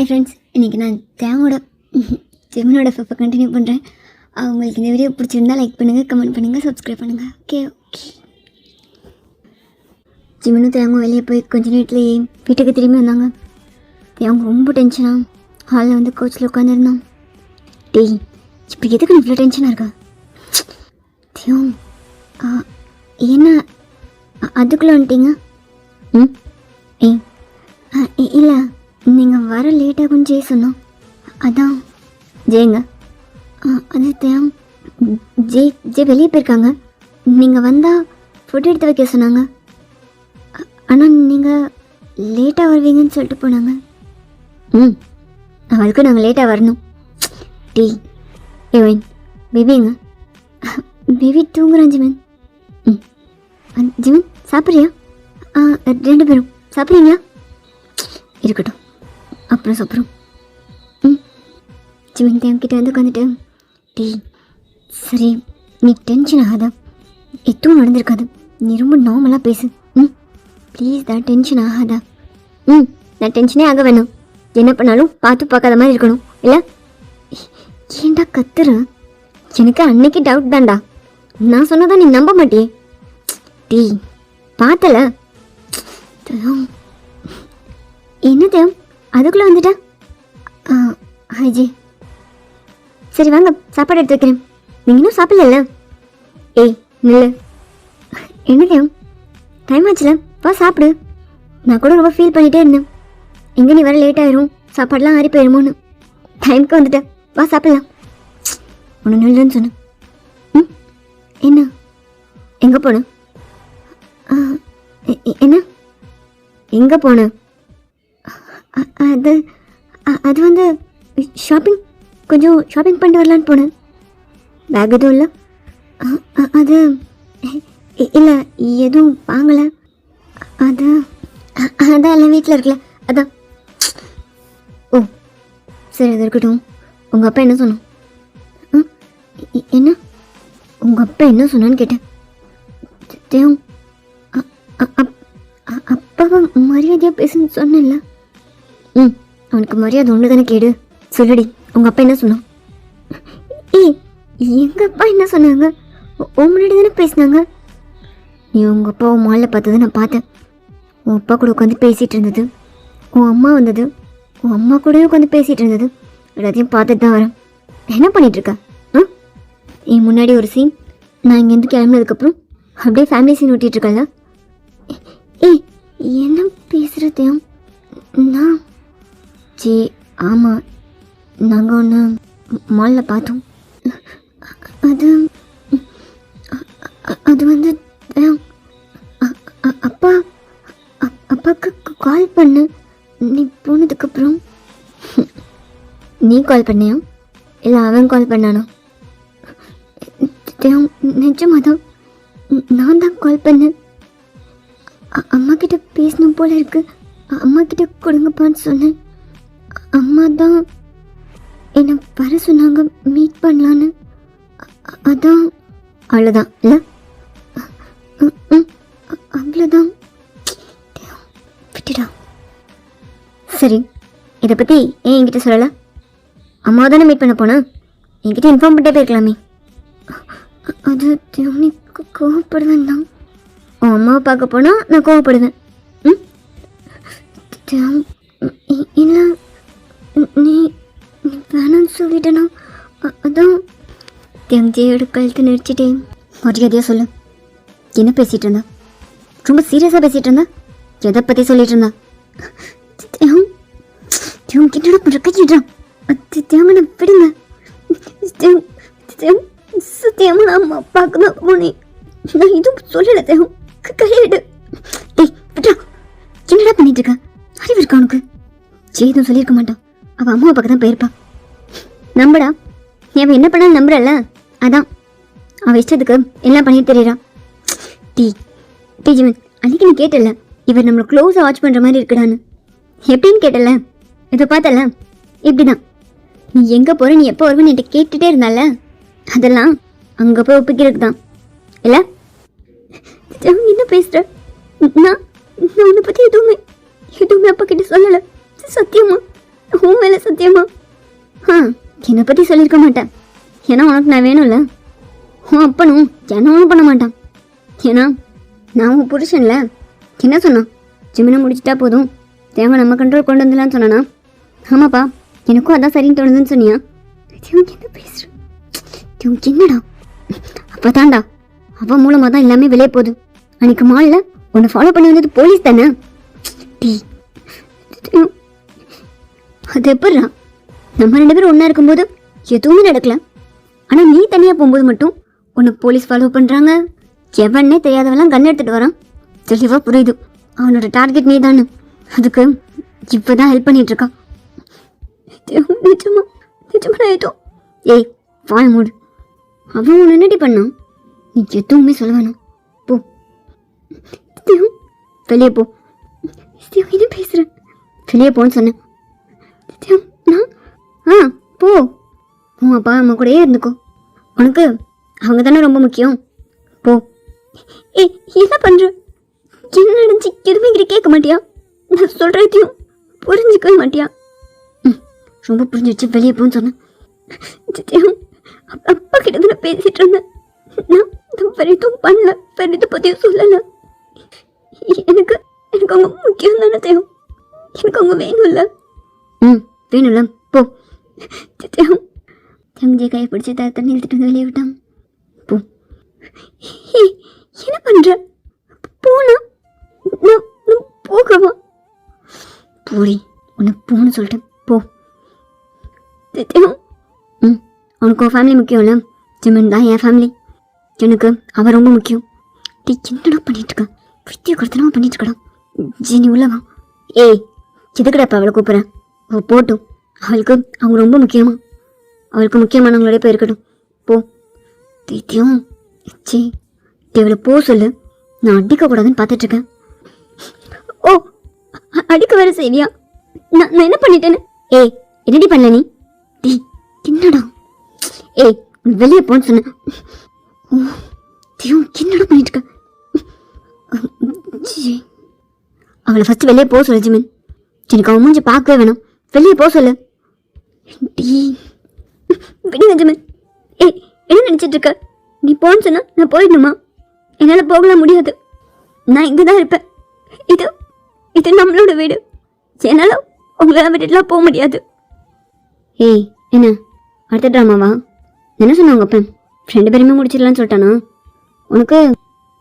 Hi friends, இன்றைக்கி நான் தேவோட ஜெமினோட ஃபெஃபை continue பண்ணுறேன். அவங்களுக்கு இந்த வீடியோ பிடிச்சிருந்தால் லைக் பண்ணுங்கள், கமெண்ட் பண்ணுங்கள், சப்ஸ்கிரைப் பண்ணுங்கள். ஓகே. ஜிமினும் தேங்கும் வெளியே போய் கொஞ்ச நேரத்துலேயே வீட்டுக்கு திரும்பி வந்தாங்க. தேவங்க ரொம்ப டென்ஷனாக ஹாலில் வந்து கோச்சில் உட்காந்துருந்தான். டேய், இப்போ எதுக்கு இவ்வளோ டென்ஷனாக இருக்கா? தேவம் என்ன அதுக்குள்ளே வந்துட்டீங்க? இல்லை, நீங்கள் வர லேட்டாகுன்னு ஜெய் சொன்னோம், அதான். ஜெயங்க அது தேம் ஜெய் வெளியே போயிருக்காங்க. நீங்கள் வந்தால் ஃபுட் எடுத்து வைக்க சொன்னாங்க. ஆனால் நீங்கள் லேட்டாக வருவீங்கன்னு சொல்லிட்டு போனாங்க. அதுக்கு நாங்கள் லேட்டாக வரணும். டீ ஏவன் பேபிங்க, பேபி தூங்குறான். ஜிமன் ஜிமன் சாப்பிட்றியா? 2 பேரும் சாப்பிட்றீங்களா? இருக்கட்டும், அப்புறம் சாப்பிட்றோம். ஜிமன் தேவங்கிட்ட வந்து உட்காந்துட்டு, டீ சரி நீ டென்ஷன் ஆகாதா? எதுவும் நடந்திருக்காது, நீ ரொம்ப நார்மலாக பேசு. ப்ளீஸ் தான் டென்ஷன் ஆகாதா? நான் டென்ஷனே ஆக வேணும். என்ன பண்ணாலும் பார்த்து பார்க்காத மாதிரி இருக்கணும் இல்லை? ஏண்டா கத்துற? எனக்கு அன்னைக்கு டவுட் தான்டா. நான் சொன்னதான் நீ நம்ப மாட்டியே. டீ பார்த்தல என்ன தேவம் அதுக்குள்ளே வந்துட்டா? ஹைஜி சரி வாங்க சாப்பாடு எடுத்து வைக்கிறேன். நீங்கள் இன்னும் சாப்பிடல? ஏய் நில்லு. என்ன தேவம் டைம் ஆச்சுல, வா சாப்பிடு. நான் கூட ரொம்ப ஃபீல் பண்ணிகிட்டே இருந்தேன், எங்கே நீ வர லேட் ஆயிரும், சாப்பாடெலாம் ஆறி போயிருமோன்னு. டைமுக்கு வந்துட்டேன், வா சாப்பிடலாம். ஒன்று நில்லுன்னு சொன்னேன். என்ன எங்கே போன? என்ன எங்கே போன? அது வந்து கொஞ்சம் ஷாப்பிங் பண்ணிட்டு வரலான்னு போனேன். பேக் எதுவும் இல்லை? அது இல்லை, எதுவும் வாங்கலை. அதான் எல்லாம் வீட்டில் இருக்குல்ல, அதான். ஓ சரி, அது இருக்கட்டும். உங்கள் அப்பா என்ன சொன்னான்? என்ன உங்கள் அப்பா என்ன சொன்னான்னு கேட்டேன். தேவம் அப்பாவை மரியாதையாக பேசுன்னு சொன்னேன்ல. அவனுக்கு மரியாதை ஒன்று தானே கேடு. சொல்லுடி, உங்கள் அப்பா என்ன சொன்னான்? எங்கள் அப்பா என்ன சொன்னாங்க? முன்னாடி தானே பேசினாங்க. நீ உங்கள் அப்பாவை மாலில் பார்த்தது நான் பார்த்தேன். உன் அப்பா கூட உட்காந்து பேசிகிட்டு இருந்தது, உன் அம்மா வந்தது, உன் அம்மா கூடயும் உட்காந்து பேசிகிட்டு இருந்தது, எல்லாத்தையும் பார்த்துட்டு தான் வரேன். என்ன பண்ணிகிட்ருக்க? என் முன்னாடி ஒரு சீன், நான் இங்கேருந்து கிளம்புனதுக்கப்புறம் அப்படியே ஃபேமிலி சீன் ஓட்டிகிட்ருக்கல. என்ன பேசுகிறதையும் நான் ஆமாம், நாங்கள் ஒன்று மாலில் பார்த்தோம். அது வந்து அப்பாவுக்கு கால் பண்ணு. நீ போனதுக்கப்புறம் நீ கால் பண்ணியா இல்லை அவன் கால் பண்ணானா? நிஜமாக தான் நான் தான் கால் பண்ணேன். அம்மா கிட்ட பேசணும் போல இருக்கு, அம்மா கிட்ட கொடுங்கப்பான்னு சொன்னேன். அம்மா தான் என்னை வர சொன்னாங்க மீட் பண்ணலான்னு. அதான். அவ்வளோதான் இல்லை? அவ்வளோதான். விட்டுடா. சரி, இதை பற்றி ஏன் என்கிட்ட சொல்லலை? அம்மா தானே மீட் பண்ண போனா, என்கிட்ட இன்ஃபார்ம் பண்ணிட்டே போயிருக்கலாமே. அது தேவனுக்கு கோவப்படுவேன் தான். உன் அம்மாவை பார்க்க போனால் நான் கோவப்படுவேன். இல்லை, நீ வேணான்னு சொல்லிட்டேனா? அதான். தேங்ஜியோட கழுத்து நெரிச்சிட்டேன். மரியாதையாக சொல்லு, என்ன பேசிகிட்டு இருந்தா? ரொம்ப சீரியஸாக பேசிகிட்டு இருந்தா? எதை பற்றி சொல்லிட்டு இருந்தா? கிட்ட கையிடுறான். தேவனை விடுங்க. சத்தியமாக நான் அம்மா அப்பாவுக்கு தான் போனேன். நான் இதுவும் சொல்லலை. தேவம் கையிடு. டேய் விட்றா. என்னடா பண்ணிட்டு இருக்க? அறிவு இருக்கா உனக்கு? எதுவும் சொல்லியிருக்க மாட்டான். அவள் அம்மா அப்பாவுக்கு தான் போயிருப்பா. நம்படா, நீ அவன் என்ன பண்ணாலும் நம்புறல்ல, அதான். அவள் இஷ்டத்துக்கு எல்லாம் பண்ணிட்டு தெரியுறான். டீ ஜிவன், அன்றைக்கி நீ கேட்டல இவர் நம்மளை க்ளோஸாக வாட்ச் பண்ணுற மாதிரி இருக்குடான்னு. எப்படின்னு கேட்டல, இதை பார்த்தல. இப்படி தான் நீ எங்கே போகிற, நீ எப்போ வருவேன்னு என்கிட்ட கேட்டுகிட்டே இருந்தால, அதெல்லாம் அங்கே போய் ஒப்பிக்கிறதுக்கு தான் இல்லை? என்ன பேசுகிற? நான் உன்னை பற்றி எதுவுமே அப்பா கிட்ட சொல்லலை. சத்தியமா உன் சத்தியமா என்னை பற்றி சொல்லியிருக்க மாட்டேன். ஏன்னா உனக்கு நான் வேணும்ல. உன் அப்பனும் என்ன ஒன்றும் பண்ண மாட்டான். ஏன்னா நான் உன் புருஷன்ல. என்ன சொன்னான்? ஜிமினை முடிச்சிட்டா போதும், தேவை நம்ம கண்ட்ரோல் கொண்டு வந்துடலான்னு சொன்னானா? ஆமாப்பா, எனக்கும் அதான் சரின்னு தோணுதுன்னு சொன்னியா? என்ன பேசுற? என்னடா? அப்போ தாண்டா அவன் மூலமாக தான் எல்லாமே வெளியே போகுது. அன்னைக்கு மாலில் உன்னை ஃபாலோ பண்ணி வந்தது போலீஸ் தானே? அது எப்படா? நம்ம 2 பேரும் ஒன்றா இருக்கும்போது எதுவுமே நடக்கல. ஆனால் நீ தனியாக போகும்போது மட்டும் உன்னை போலீஸ் ஃபாலோ பண்ணுறாங்க. எவனே தெரியாதவெல்லாம் கன் எடுத்துகிட்டு வரான். தெளிவாக புரியுது அவனோட டார்கெட் நீ தானே. அதுக்கு இப்போ தான் ஹெல்ப் பண்ணிட்டு இருக்கான். நிஜமா நிஜமா ஏதோ. ஏய் வாய மூடு. அவன் உன்னை என்னடி பண்ணான்? நீ எதுவுமே சொல்ல வேணாம். போ வெளியே போ. என்ன பேசுகிறேன்? வெளியே போன்னு சொன்னேன். நான் போ. உன் அப்பா அம்மா கூடயே இருந்துக்கோ. உனக்கு அவங்க தானே ரொம்ப முக்கியம். போ. ஏய் என்ன பண்ணுற? என்ன நடந்துச்சு எதுவுமே இங்கே கேட்க மாட்டியா? நான் சொல்கிறதையும் புரிஞ்சுக்கவே மாட்டியா? ரொம்ப புரிஞ்சிடுச்சு, வெளியே போன்னு சொன்னேன். அப்பா கிட்ட நான் பேசிகிட்டு இருந்தேன். நான் வேறு எதுவும் பண்ணல, வேறு எதை பற்றியும் சொல்லலை. எனக்கு அவங்க முக்கியம் தானே தேவை. எனக்கு அவங்க வேணும்ல. வேணும்ல, போ. தங்கச்சியை கையை பிடிச்சி தண்ணி இழுத்துட்டு வந்து வெளியே விட்டான். போ. என்ன பண்ற? போனா நான் போகவா? போடி, உன்னை போன்னு சொல்லிட்டேன். போ. உனக்கு உன் ஃபேமிலி முக்கியம்ல. ஜிமன் தான் என் ஃபேமிலி. எனக்கு அவன் ரொம்ப முக்கியம். நீ என்னடா பண்ணிட்டு இருக்க? வித்திய கொடுத்தனமா பண்ணிட்டு இருக்கடா. ஜீனி உள்ளவா? ஏய் எதுக்கடா இப்போ அவளை கூப்பிட்றேன்? அவள் போட்டும். அவளுக்கு அவங்க ரொம்ப முக்கியமா. அவளுக்கு முக்கியமானவங்களோட போய் இருக்கட்டும். போ. தித்தியும் சி இவளை போ சொல்லு. நான் அடிக்கக்கூடாதுன்னு பார்த்துட்ருக்கேன். ஓ அடிக்க வேற செய்வியா? நான் என்ன பண்ணிட்டேன்னு? ஏய் என்னடி பண்ணல நீ? டி என்னடா? ஏய் வெளியே போன்னு சொன்னேன். ஓ தியும் என்னடா பண்ணிட்டு இருக்க? அவளை ஃபஸ்ட்டு வெளியே போக சொல்லு ஜிமன். எனக்கு அவன் மூஞ்சி பார்க்கவே வேணாம். வெளியே போக சொல்லு. டி விடுங்க ஜிமன். ஏய் என்ன நினச்சிட்டு இருக்க? நீ போன்னு சொன்னா நான் போயிடணுமா? என்னால் போகலாம் முடியாது. நான் இங்கே தான் இருப்பேன். இது நம்மளோட வீடு. என்னால் உங்களால் விட்டுட்டுலாம் போக முடியாது. ஏய் என்ன அடுத்த ட்ராமாவா? என்ன சொன்ன உங்கள் அப்பன்? 2 பேருமே முடிச்சிடலான்னு சொல்லிட்டானா? உனக்கு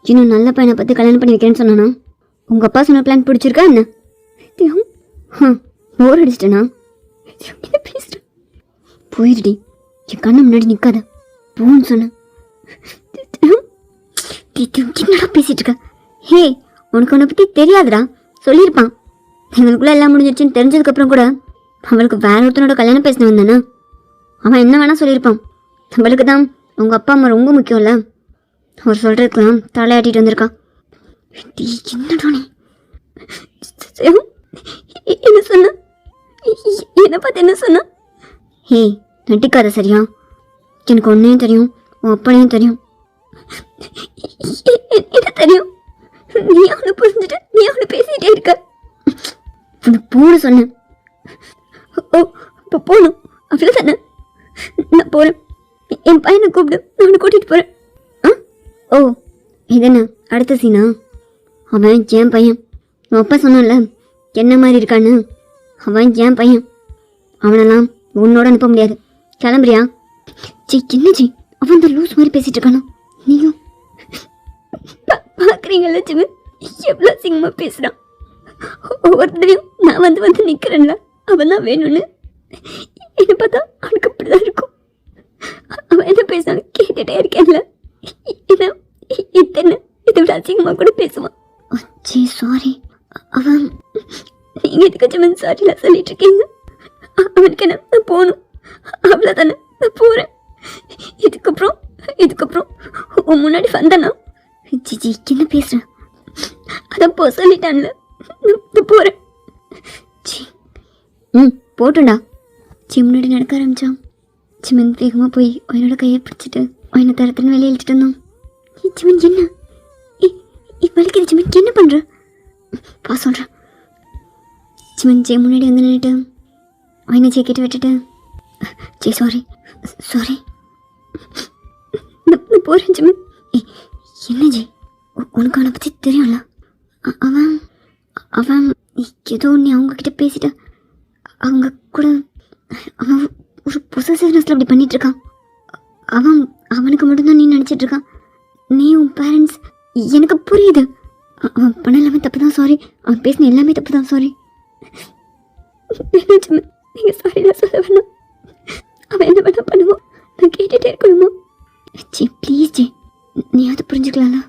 இன்னும் நல்ல பையனை பற்றி கல்யாணம் பண்ணி வைக்கிறேன்னு சொன்னானா? உங்கள் அப்பா சொன்ன பிளான் பிடிச்சிருக்கா என்ன? போர் அடிச்சிட்டேனா? என்ன பேசுகிறேன்? போயிடுடி, என் கண்ணை முன்னாடி நிற்காத. போன்னு சொன்னேன். என்னடா பேசிட்டு இருக்க? ஹே உனக்கு உன்னை பற்றி தெரியாதுடா. சொல்லியிருப்பான். எங்களுக்குள்ளே எல்லாம் முடிஞ்சிடுச்சுன்னு தெரிஞ்சதுக்கப்புறம் கூட அவளுக்கு வேற ஒருத்தனோட கல்யாணம் பேசினவன் தானே. அவன் என்ன வேணா சொல்லியிருப்பான். நம்மளுக்கு தான் அவங்க அப்பா அம்மா ரொம்ப முக்கியம்ல. அவர் சொல்கிறதுக்கெல்லாம் தலையாட்டிட்டு வந்திருக்கான். என்னடா நீ என்ன சொன்ன? என்னை பார்த்து என்ன சொன்ன? ஹே நட்டிக்காத சரியா? எனக்கு ஒன்றையும் தெரியும், உன் அப்பனையும் தெரியும். என்ன தெரியும்? நீ அவனை புரிஞ்சுட்டு நீ அவனை பேசிகிட்டே இருக்க. உன்னை போன சொன்னேன். ஓ இப்போ போகணும் அவ்வளோ தானே? நான் போகிறேன். என் பையனை கூப்பிடு, நான் அவனை கூட்டிகிட்டு போகிறேன். ஓ இது என்ன அடுத்த சீனா? அவன் என் பையன். உன் அப்பா சொன்னான்ல என்ன மாதிரி இருக்கான்னு. அவன் என் பையன். அவனெல்லாம் உன்னோட அனுப்ப முடியாது. கிளம்புறியா? என்ன ஜி அவன் இந்த லூஸ் மாதிரி பேசிகிட்டு இருக்கானா? நீயும் பார்க்குறீங்களா ஜிமன் எவ்வளோ சிங்கமாக பேசுகிறான். ஒவ்வொருத்தரையும் நான் வந்து நிற்கிறேன்ல அவன் தான் வேணும்னு. என்னை பார்த்தா அவனுக்கு அப்படிதான் இருக்கும். அவன் என்ன பேசினாலும் கேட்டுகிட்டே இருக்கேன்ல. என்ன இத்தனை இதை விட அசிங்கமாக கூட பேசுவான். G sorry. அவன் நீங்கள் எதுக்கு ஜிமன் சாரிலாம் சொல்லிட்டு இருக்கீங்க? அவனுக்கு என்ன நான் போகணும் அவ்வளோதானே? நான் போகிறேன். இதுக்கப்புறம் உன் முன்னாடி வந்தனா ஜிஜி என்ன பேசுகிறேன்? அதான் போ சொல்லிட்டான்ல, நான் போகிறேன். ஜி போட்டுண்டா. ஜி முன்னாடி நடக்க ஆரம்பித்தான். ஜிமன் வேகமாக போய் அவனோட கையை பிடிச்சிட்டு அவனை தரத்துன்னு வெளியே இழுத்துட்டு இருந்தான். ஜிமன் என்ன வலிக்குது? ஜிமன் என்ன பண்ணுற? பா சொல்கிறேன். ஜிமன் ஜெய் முன்னாடி வந்து நின்றுட்டு அவனை ஜெயிக்கிட்டு விட்டுட்டு ஜெய் சாரி சாரி நான் போகிறேன் ஜிமின். என்ன ஜி உனக்கு அவனை பற்றி தெரியும்ல? அவன் அவன் ஏதோ நீ அவங்கக்கிட்ட பேசிட்ட அவங்க கூட அவன் ஒரு பொசசிவ்னஸில் அப்படி பண்ணிகிட்ருக்கான். அவனுக்கு மட்டும்தான் நீ நினச்சிட்ருக்கான். நீ உன் பேரண்ட்ஸ் எனக்கு புரியுது. அவன் பண்ண எல்லாமே தப்பு தான் சாரி. அவன் பேசின எல்லாமே தப்பு தான் சாரி. நீங்கள் சாரி நான் சொல்ல வேணாம். அவன் என்ன வேணா பண்ணுவோம். நான் கேட்டுகிட்டே இருக்கணுமா? ஜி ப்ளீஸ் ஜி நீ அதை புரிஞ்சுக்கலாம்ல.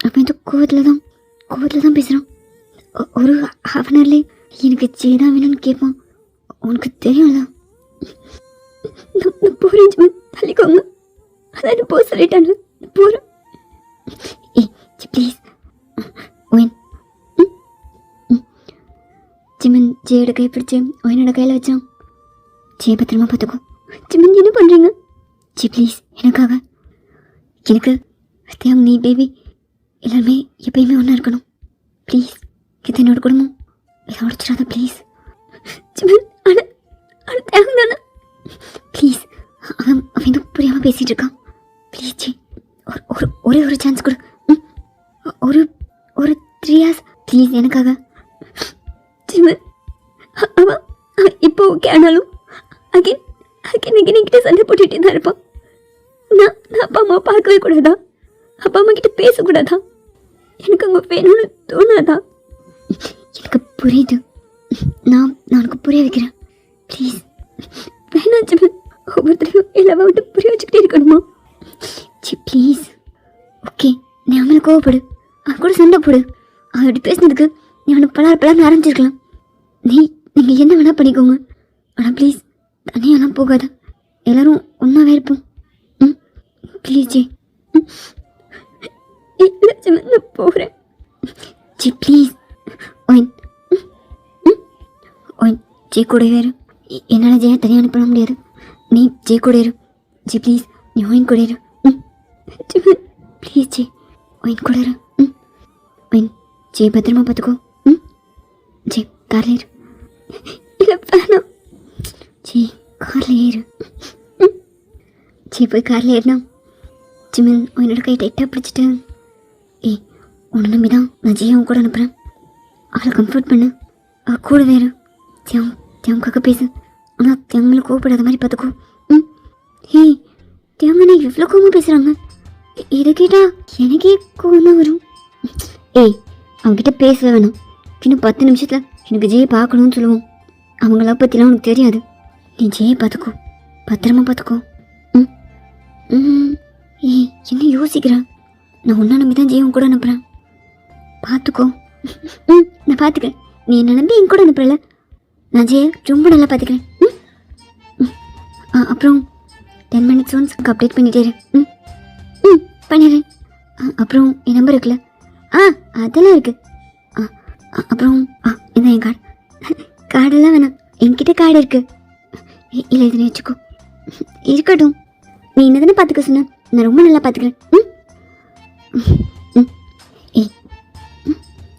அவன் ஏதோ கோவத்தில் தான் பேசுகிறான். ஒரு ஹாஃப் அன் ஹவர்லேயே எனக்கு ஜே தான் வேணும்னு கேட்பான். உனக்கு தெரியும்ல. நான் போகிறேன் ஜி தள்ளிக்கோங்க. அதான் போக சொல்லிட்டாங்க. போகிறேன். ஜி ப்ளீஸ் ஒயின். ஜிமன் ஜேயோட கை பிடிச்சி ஒயினோட கையில் வச்சான். ஜே பத்திரமா பார்த்துக்கோ. ஜிமன் என்ன பண்ணுறீங்க? ஜி ப்ளீஸ் எனக்காக. எனக்கு தேவ் நீ பேபி எல்லாருமே எப்பயுமே ஒன்றா இருக்கணும். ப்ளீஸ் இது என்னோட குடும்பம். இதை உடச்சிடாத ப்ளீஸ். ஜிமன் ஆனால் தேவ் தானே ப்ளீஸ். அவன் எதுவும் புரியாமல் பேசிகிட்டு இருக்கான். ப்ளீஸ் ஜி ஒரே ஒரு சான்ஸ் கொடு. ஒரு 3 hours ப்ளீஸ் எனக்காக. ஜிமன் அவன் இப்போ ஓகே ஆனாலும் அகைன் என்கிட்ட சண்டை போட்டுகிட்டே தான் இருப்பான். நான் அப்பா அம்மாவை பார்க்கவே கூடாதா? அப்பா அம்மா கிட்ட பேசக்கூடாதா? எனக்கு அங்கே வேணும்னு தோணாதா? எனக்கு புரியுது. நான் உனக்கு புரிய வைக்கிறேன். ப்ளீஸ் வேணாம் ஜிமன். ஒவ்வொருத்தரையும் எல்லாமே விட்டு புரிய வச்சுக்கிட்டே இருக்கணுமா? G please. ஓகே நீ அவனை கோவப்படு. அவன் கூட சண்டை போடு. அவன் அப்படி பேசினதுக்கு நீ அவனை பலார்னு ஆரம்பிச்சிருக்கலாம். நீங்கள் என்ன வேணால் பண்ணிக்கோங்க. ஆனால் ப்ளீஸ் தனியாலாம் போகாத. எல்லோரும் ஒன்றாவே இருப்போம். Please G. நான் போகிறேன் ஜி ப்ளீஸ். ஒயின் ஜி கூட வேறு. என்னால் ஜெயை தனியாக அனுப்ப முடியாது. நீ ஜி கூட இரு. ஜி ப்ளீஸ் நீ ஒயின் கூட இரு. ப்ளீஸ் ஜி ஒயின் கூட இரு. ஒயின் ஜி பத்திரமா பார்த்துக்கோ. ஜி காரில் இரு. இல்லை வேணாம் ஜி காரில் ஏறு. ஜி போய் காரில் ஏறினா ஜிமன் உன்னோட கை டைட்டாக பிடிச்சிட்டு உன்னை நம்பி தான் நான் ஜி அவன் கூட அனுப்புகிறேன். அவளை கம்ஃபர்ட் பண்ணு. அவள் கூட வேறு தியாவுக்காக பேசு. ஆனால் தியாங்களை கோவப்படாத மாதிரி பார்த்துக்கோ. தியாங்க நான் எவ்வளோ கோவமாக பேசுகிறாங்க. இதை கேட்டால் எனக்கே கோவம் தான் வரும். அவங்ககிட்ட பேச வேணாம். இன்னும் 10 நிமிஷத்தில் எனக்கு ஜெயை பார்க்கணும்னு சொல்லுவோம். அவங்கள பற்றிலாம் உனக்கு தெரியாது. நீ ஜெயை பார்த்துக்கோ. பத்திரமா பார்த்துக்கோ. என்ன யோசிக்கிறேன்? நான் ஒன்றா நம்பி தான் ஜெயம் கூட அனுப்புகிறேன். பார்த்துக்கோ. நான் பார்த்துக்கிறேன். நீ என்னை நம்பி என் கூட அனுப்புறல. நான் ஜெயை ரொம்ப நல்லா பார்த்துக்கிறேன். அப்புறம் 10 minutes ஒன்ஸ்க்கு அப்டேட் பண்ணிட்டே இரு. பண்ணிடுறேன். அப்புறம் என் நம்பர் இருக்குல்ல? அதெல்லாம் இருக்குது. அப்புறம் இதான் என் கார்டெல்லாம் வேணாம். என்கிட்ட கார்டு இருக்குது. இல்லை இது நீ வச்சுக்கோ. இருக்கட்டும். நீ என்ன தானே பார்த்துக்க சொன்ன. நான் ரொம்ப நல்லா பார்த்துக்கிறேன்.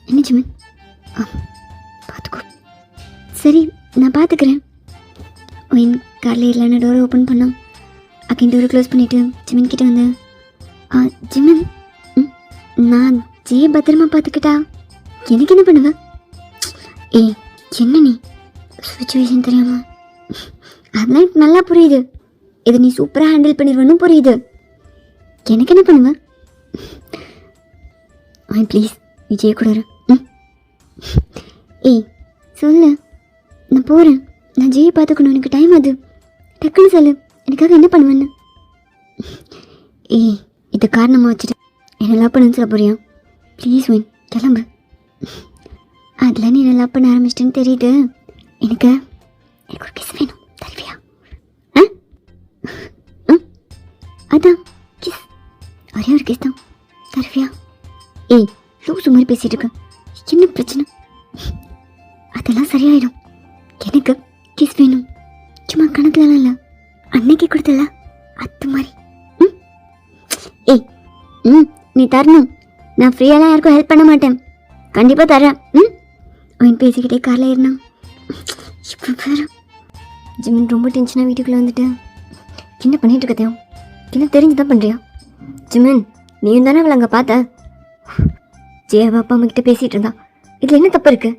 என்ன ஜிமன்? பார்த்துக்கோ. சரி நான் பார்த்துக்கிறேன். என் காரில் இல்லைன்னு டோரை ஓப்பன் பண்ணோம். அக்கன் டோரை க்ளோஸ் பண்ணிவிட்டு ஜிமன் கிட்டே வந்தேன். ஜிமன் நான் ஜெயை பத்திரமா பார்த்துக்கிட்டா எனக்கு என்ன பண்ணுவ? என்ன நீ சுச்சுவேஷன் தெரியாமா? அதெல்லாம் எனக்கு நல்லா புரியுது. இதை நீ சூப்பராக ஹேண்டில் பண்ணிடுவேன்னு புரியுது. எனக்கு என்ன பண்ணுவ? ப்ளீஸ் நீ ஜெய கூட சொல்லு. நான் போகிறேன். நான் ஜெயை பார்த்துக்கணும். எனக்கு டைம் அது. டக்குன்னு சொல்லு எனக்காக என்ன பண்ணுவேன்னு. இதை காரணமாக வச்சுட்டு என்ன லவ் பண்ணுன்னு சொல்ல போறியா? ப்ளீஸ் ஒயின் கிளம்பு. அதில் நீ என்ன லவ் பண்ண ஆரம்பிச்சிட்டேன்னு தெரியுது. எனக்கு ஒரு கிஸ் வேணும். தருவியா? அதான் கிஸ். ஒரே ஒரு கிஸ் தான். தருவியா? லூசு மாதிரி பேசிகிட்டு இருக்க. என்ன பிரச்சனை? அதெல்லாம் சரியாயிடும். எனக்கு கிஸ் வேணும். சும்மா கணக்குலலாம் இல்லை. அன்னைக்கு கொடுத்தல அது மாதிரி. நீ தரணும். நான் ஃப்ரீயாலாம் யாருக்கும் ஹெல்ப் பண்ண மாட்டேன். கண்டிப்பாக தரேன். அவன் பேசிக்கிட்டே காரில் ஏறினா இப்போ வேறு ஜிமின் ரொம்ப டென்ஷனாக வீட்டுக்குள்ளே வந்துட்டு என்ன பண்ணிட்டு இருக்கத்தையும் என்ன தெரிஞ்சு தான் பண்ணுறியா? ஜிமின் நீயும் தானே அவளை அங்கே பார்த்த? ஜே அவள் அப்பா அம்மா கிட்ட பேசிகிட்டு இருந்தா. இதில் என்ன தப்பு இருக்கு?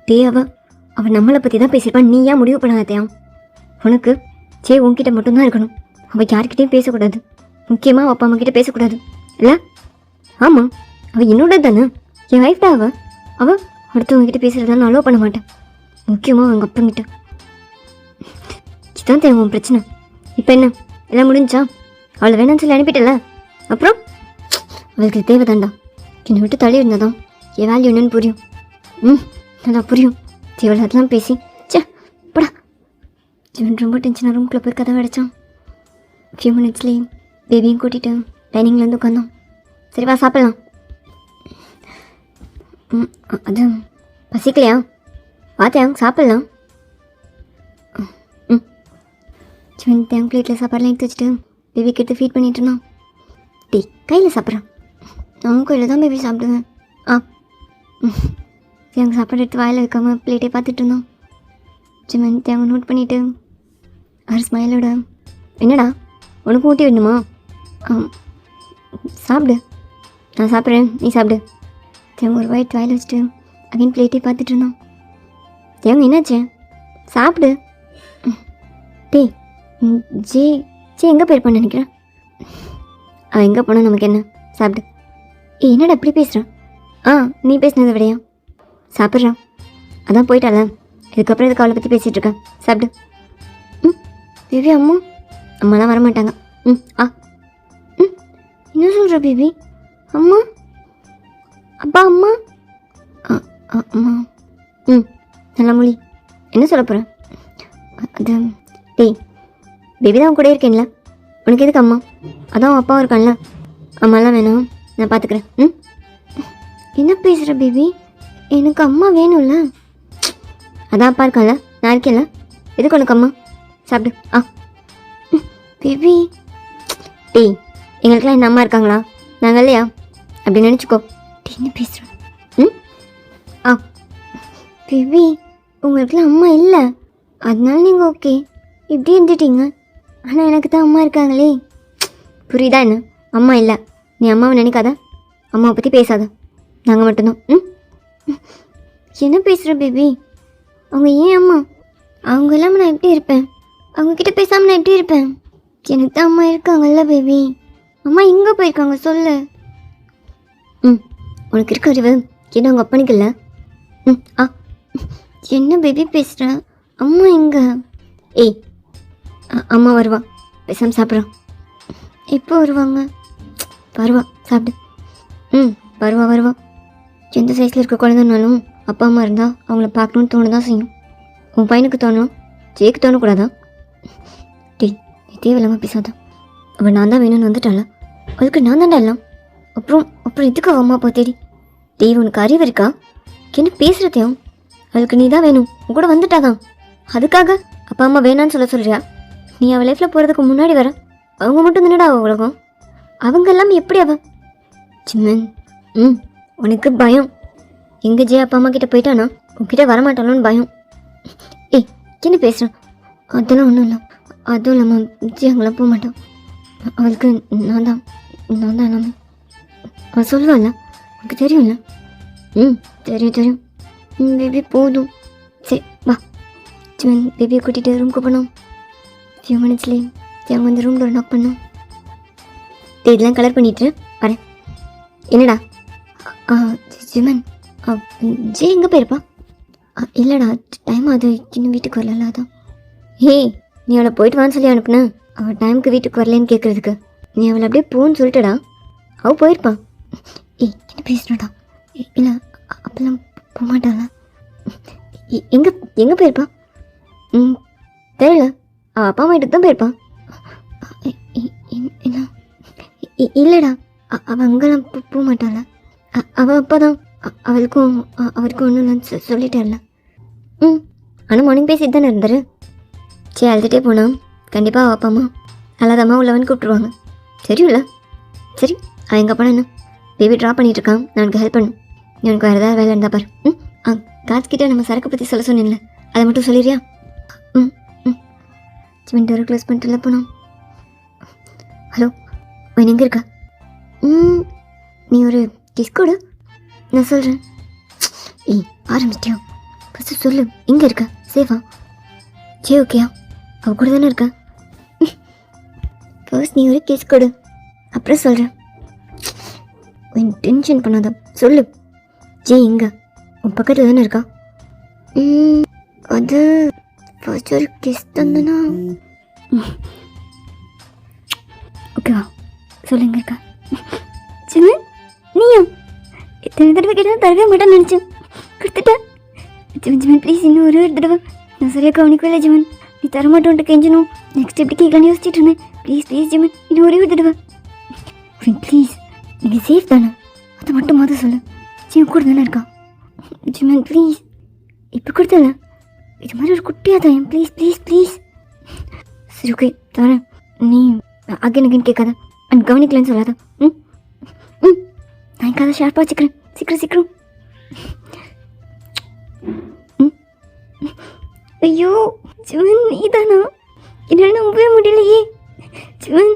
டே அவள் நம்மளை பற்றி தான் பேசியிருப்பான். நீ ஏன் முடிவு பண்ணாதையாம்? உனக்கு ஜே உன்கிட்ட மட்டும்தான் இருக்கணும். அவள் யார்கிட்டையும் பேசக்கூடாது. முக்கியமாக அப்பா அம்மா கிட்ட பேசக்கூடாது இல்லை? ஆமாம், அவள் என்னோட தானே, என் ஒய்ஃப் தான். அவள் அடுத்தவங்ககிட்ட பேசுகிறதா நான் அலோவ் பண்ண மாட்டேன். முக்கியமாக அவங்க அப்பங்கிட்ட. இதுதான் தேவை பிரச்சனை. இப்போ என்ன எல்லாம் முடிஞ்சா? அவளை வேணான்னு சொல்லி அனுப்பிட்டல, அப்புறம் அவளுக்கு தேவை தாண்டா. என்னை விட்டு தள்ளி இருந்தாதான் என் வேல்யூ என்னன்னு புரியும். நல்லா புரியும். தேவை அதெல்லாம் பேசி சே படா. ஜீவன் ரொம்ப டென்ஷனாக ரூம்குள்ளே போய் கதவை அடைச்சான். ஃபியூ மினிட்ஸ்லேயே பேபியும் கூட்டிகிட்டு டைனிங்லேருந்து உட்காந்தோம். சரி வா சாப்பிட்லாம். அது பசிக்கலையா? பார்த்தேன் சாப்பிட்லாம். ஜீவன் தேங்க பிளேட்டில் சாப்பாடுலாம் எடுத்து வச்சுட்டு பேபிக்கு எடுத்து ஃபீட் பண்ணிட்டு இருந்தான். டீ கையில் சாப்பிட்றான். நான் கையில் தான் பேபி சாப்பிடுவேன். தேங்க சாப்பாடு எடுத்து வாயில் வைக்காமல் பிளேட்டே பார்த்துட்டு இருந்தோம். ஜீவன் தேங்க நோட் பண்ணிவிட்டு அவர் ஸ்மைலோட, என்னடா உனக்கு ஊட்டி விடணுமா? சாப்பிடு. நான் சாப்பிட்றேன், நீ சாப்பிடு. தேங்க ஒரு வாய் வாயில் வச்சுட்டு அகைன் பிளேட்டே பார்த்துட்டு இருந்தோம். தேங்க என்னாச்சு? சாப்பிடு. டே ஜே ஜே எங்கே போயிருப்பான்னு நினைக்கிறேன். அவன் எங்கே போனால் நமக்கு என்ன? சாப்பிடு. என்னடா எப்படி பேசுகிறான்? நீ பேசினதை விடையா? சாப்பிட்றான். அதான் போயிட்டால, இதுக்கப்புறம் இதுக்கு அவளை பற்றி பேசிகிட்டு இருக்கேன். சாப்பிடு. பேபி அம்மா அம்மாலாம் வரமாட்டாங்க. என்ன சொல்கிற பேபி? அம்மா அப்பா அம்மா அம்மா நல்ல மொழி. என்ன சொல்ல போகிறேன்? அது டேய் பேபி தான் கூட இருக்கேன்ல, உனக்கு எதுக்கு அம்மா? அதான் அப்பாவும் இருக்கான்ல. அம்மாலாம் வேணும், நான் பார்த்துக்கிறேன். என்ன பேசுகிற பேபி? எனக்கு அம்மா வேணும்ல. அதான் அப்பா இருக்கான்ல, நான் இருக்கேன்ல, எதுக்கு உனக்கு அம்மா? சாப்பிடு. பேபி டேய் எங்களுக்கெல்லாம் என்ன அம்மா இருக்காங்களா? நாங்கள் இல்லையா? அப்படி நினச்சிக்கோ. என்ன பேசுகிறேன்? பேபி உங்களுக்கெல்லாம் அம்மா இல்லை, அதனால நீங்கள் ஓகே இப்படி இருந்துட்டீங்க. ஆனால் எனக்கு தான் அம்மா இருக்காங்களே. புரியுதா என்ன? அம்மா இல்லை, நீ அம்மாவை நினைக்காத, அம்மாவை பற்றி பேசாத, நாங்கள் மட்டும்தான். என்ன பேசுகிற பேபி? அவங்க ஏன் அம்மா? அவங்க இல்லாமல் நான் எப்படி இருப்பேன்? அவங்கக்கிட்ட பேசாமல் நான் எப்படி இருப்பேன்? எனக்கு தான் அம்மா இருக்காங்கல்ல பேபி. அம்மா எங்கே போயிருக்காங்க சொல்லு. உனக்கு இருக்க அறிவு என்ன உங்கள் அப்பனுக்கு இல்லை? என்ன பேபி பேசுகிற? அம்மா எங்க? ஏய் அம்மா வருவா, பேசாமல் சாப்பிட்றான். எப்போ வருவாங்க? வருவா, சாப்பிடு. வருவா. எந்த சைஸில் இருக்க குழந்தைனாலும் அப்பா அம்மா இருந்தால் அவங்கள பார்க்கணுன்னு தோணுதான் செய்யும். உன் பையனுக்கு தோணும், ஜேக்கு தோணக்கூடாதா? டேய் நீ தேவையில்லாமல் பேசாத. அவள் நான் தான் வேணும்னு வந்துட்டாள, அதுக்கு நான் தாண்டா எல்லாம். அப்புறம் இதுக்கு அவள் அம்மா அப்பா தேடி? டேய் உனக்கு அறிவு இருக்கா? என்ன பேசுகிறதையும்? அவளுக்கு நீ தான் வேணும், உன் கூட வந்துட்டாதான். அதுக்காக அப்பா அம்மா வேணான்னு சொல்கிறியா? நீ அவள் லைஃப்பில் போகிறதுக்கு முன்னாடி வர அவங்க மட்டும் தானடா அவள் உலகம். அவங்க எல்லாம் எப்படி அவள்? சிம்மன் உனக்கு பயம். எங்கே ஜே அப்பா அம்மா கிட்டே போயிட்டானா உன்கிட்ட வரமாட்டானோன்னு பயம். ஏய் என்ன பேசுகிறேன்? அதெல்லாம் ஒன்றும் இல்லை. அதுவும் இல்லாமல் ஜே அங்கெல்லாம் போக மாட்டான். அவளுக்கு நான் தான் எல்லாமே. அவள் சொல்லுவாள்ல, உனக்கு தெரியும்ல? தெரியும். பேபி போதும். சரி வா. சிவன் பேபியை கூட்டிகிட்டு ரூம்க்கு போனோம். ஃபியூ மினிட்ஸ்லேயே அவங்க வந்து ரூம் டோர் நாக் பண்ணோம். இதெல்லாம் கலர் பண்ணிட்டு வரேன். என்னடா? சிவன் ஜே எங்கே போயிருப்பா? இல்லைடா டைம் அது இன்னும் வீட்டுக்கு வரல. அதான் நீ அவளை போயிட்டு வான்னு சொல்லி அனுப்புன. அவள் டைமுக்கு வீட்டுக்கு வரலன்னு கேட்குறதுக்கு நீ அவளை அப்படியே போன்னு சொல்லிட்டடா. அவள் போயிருப்பான். என்ன பேசுகிறடா? இல்லை அப்பெல்லாம் போக மாட்டாளா? எங்கே போயிருப்பான்? தெரியல, அவள் அப்பா அம்மா வீட்டுக்கு தான் போயிருப்பான். இல்லைடா அவள் அங்கெல்லாம் போக மாட்டாள. அவள் அப்பா தான் அவருக்கும் ஒன்றும் இல்லைன்னு சொல்லிட்டார்ல. ஆனால் மார்னிங் பேசிட்டு தானே இருந்தார். சரி அழுதுகிட்டே போனான். கண்டிப்பாக அவள் அப்பா அம்மா நல்லாதம்மா உள்ளவன்னு கூப்பிட்ருவாங்க. தெரியும்ல? சரி அவன் எங்கே போனா என்ன? பேபி ட்ராப் பண்ணிகிட்ருக்கான், நான் எனக்கு ஹெல்ப் பண்ணும். நீ உனக்கு வேறு ஏதாவது வேலை இருந்தால் பாரு. காட்ஸ்கிட்ட நம்ம சரக்கு பற்றி சொல்ல சொன்னீங்களே, அதை மட்டும் சொல்லிடுறியா? ஜிமின் டோரை க்ளோஸ் பண்ணிட்டு போனோம். ஹலோ மைன் எங்கே இருக்கா? நீ ஒரு கிஸ் கொடு, நான் சொல்கிறேன். ஏய் ஆரம்பிச்சிட்டியோ? ஃபஸ்ட்டு சொல்லு, எங்கே இருக்கா? சேஃபா? சே ஓகேயா? அவ கூட தானே இருக்கா? ஃபர்ஸ்ட் நீ ஒரு கிஸ் கொடு, அப்புறம் சொல்கிறேன். டென்ஷன் பண்ணாத, சொல்லு. ஜே எங்க? உன் பக்கத்தில் தானே இருக்கா? அது ஃபர்ஸ்ட் ஒரு கிஸ் தந்தனா. ஓகேவா, சொல்லு எங்க இருக்கா? ஜிமின் நீயா? இத்தனை தடவை கேட்டாலும் தரவே மாட்டேன்னு நினச்சேன், கொடுத்துட்டேன். ஜிமின் ஜிமின் ப்ளீஸ், இன்னும் ஒரு தடவை. நான் சரியாக கவனிக்கவே ஜிமின், நீ தரமாட்டோன்ட்டு கெஞ்சணும். நெக்ஸ்ட் எப்படி கேட்கலான்னு யோசிச்சுட்டு இருந்தேன். ப்ளீஸ் ப்ளீஸ் ஜிமின், இன்னும் ஒரே ஒரு தடவை ப்ளீஸ். நீங்கள் சேஃப் தானே, அதை மட்டும் மாத சொல்லு. ஜிம் கூட தானே இருக்கா? ஜிமின் ப்ளீஸ், இப்போ கொடுத்தல இது மாதிரி ஒரு குட்டியாக தான், ப்ளீஸ் ப்ளீஸ் ப்ளீஸ். சரி ஓகே தரேன். நீ அகைன் அகைன் கேட்காத அண்ட் கவனிக்கலன்னு சொல்லாத. நான் என் கதை ஷார்ப்பாக வச்சுக்கிறேன். சீக்கிரம் சீக்கிரம். ஐயோ ஜிமின் நீ தானா? என்னால் நம்பவே முடியலையே. ஜிமின்